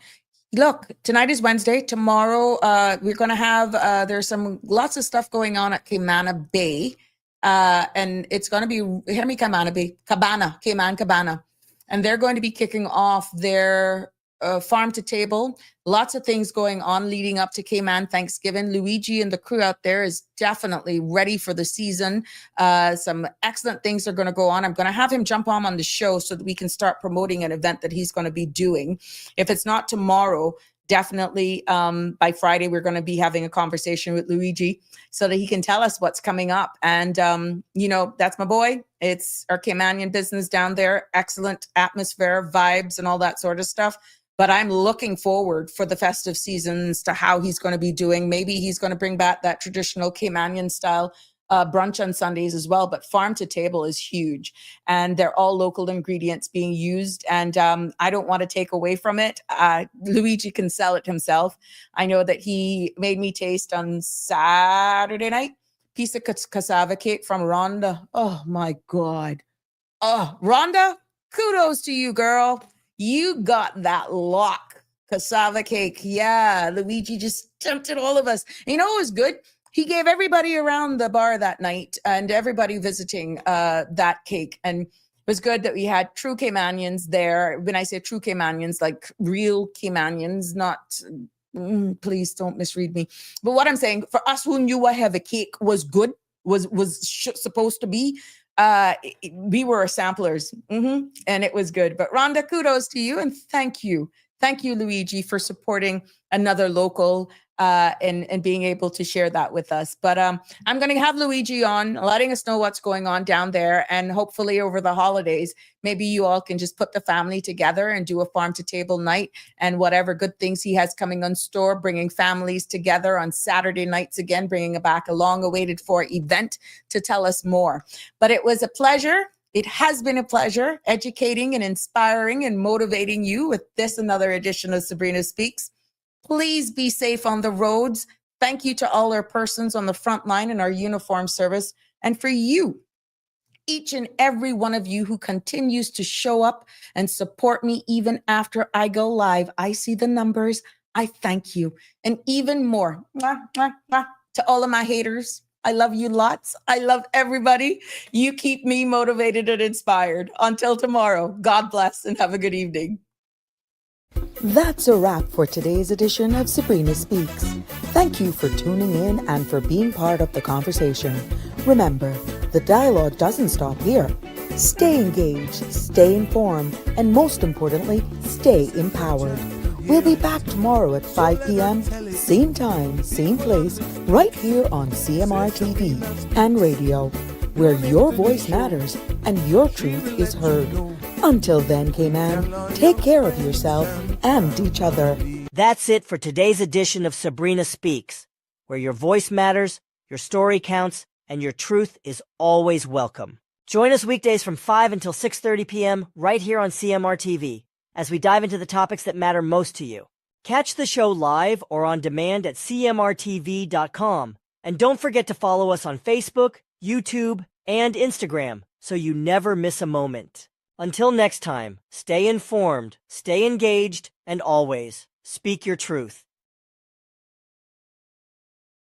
Speaker 4: Look, tonight is Wednesday. Tomorrow, we're going to have, there's lots of stuff going on at Cayman Bay. And it's going to be, hear me, Cayman Bay, Cayman Cabana. And they're going to be kicking off their farm to table. Lots of things going on leading up to Cayman Thanksgiving. Luigi and the crew out there is definitely ready for the season. Some excellent things are going to go on. I'm going to have him jump on the show so that we can start promoting an event that he's going to be doing. If it's not tomorrow, definitely by Friday, we're going to be having a conversation with Luigi so that he can tell us what's coming up. And, you know, that's my boy. It's our Caymanian business down there. Excellent atmosphere, vibes, and all that sort of stuff. but I'm looking forward for the festive seasons to how he's going to be doing. Maybe he's going to bring back that traditional Caymanian style brunch on Sundays as well. But farm to table is huge, and they're all local ingredients being used. And I don't want to take away from it. Luigi can sell it himself. I know that he made me taste on Saturday night piece of cassava cake from Rhonda. Oh my God. Oh, Rhonda, kudos to you, girl. You got that lock cassava cake. Yeah, Luigi just tempted all of us. You know what was good? He gave everybody around the bar that night and everybody visiting that cake. And it was good that we had true Caymanians there. When I say true Caymanians, like real Caymanians, not please don't misread me. But what I'm saying, for us who knew what heavy cake was good, was supposed to be, we were samplers, and it was good. But Rhonda, kudos to you, and thank you, Luigi, for supporting another local and being able to share that with us. But I'm going to have Luigi on, letting us know what's going on down there, and hopefully over the holidays, maybe you all can just put the family together and do a farm to table night, and whatever good things he has coming on store, bringing families together on Saturday nights again, bringing back a long awaited for event to tell us more. But it was a pleasure. It has been a pleasure educating and inspiring and motivating you with this another edition of Sabrina Speaks. Please be safe on the roads. Thank you to all our persons on the front line in our uniform service. And for you, each and every one of you who continues to show up and support me even after I go live. I see the numbers. I thank you. And even more, to all of my haters, I love you lots. I love everybody. You keep me motivated and inspired. Until tomorrow, God bless and have a good evening.
Speaker 2: That's a wrap for today's edition of Sabrina Speaks. Thank you for tuning in and for being part of the conversation. Remember, the dialogue doesn't stop here. Stay engaged, stay informed, and most importantly, stay empowered. We'll be back tomorrow at 5 p.m., same time, same place, right here on CMR TV and radio, where your voice matters and your truth is heard. Until then, K-Man, take care of yourself and each other.
Speaker 5: That's it for today's edition of Sabrina Speaks, where your voice matters, your story counts, and your truth is always welcome. Join us weekdays from 5 until 6:30 p.m. right here on CMR TV as we dive into the topics that matter most to you. Catch the show live or on demand at cmrtv.com. And don't forget to follow us on Facebook, YouTube, and Instagram so you never miss a moment. Until next time, stay informed, stay engaged, and always speak your truth.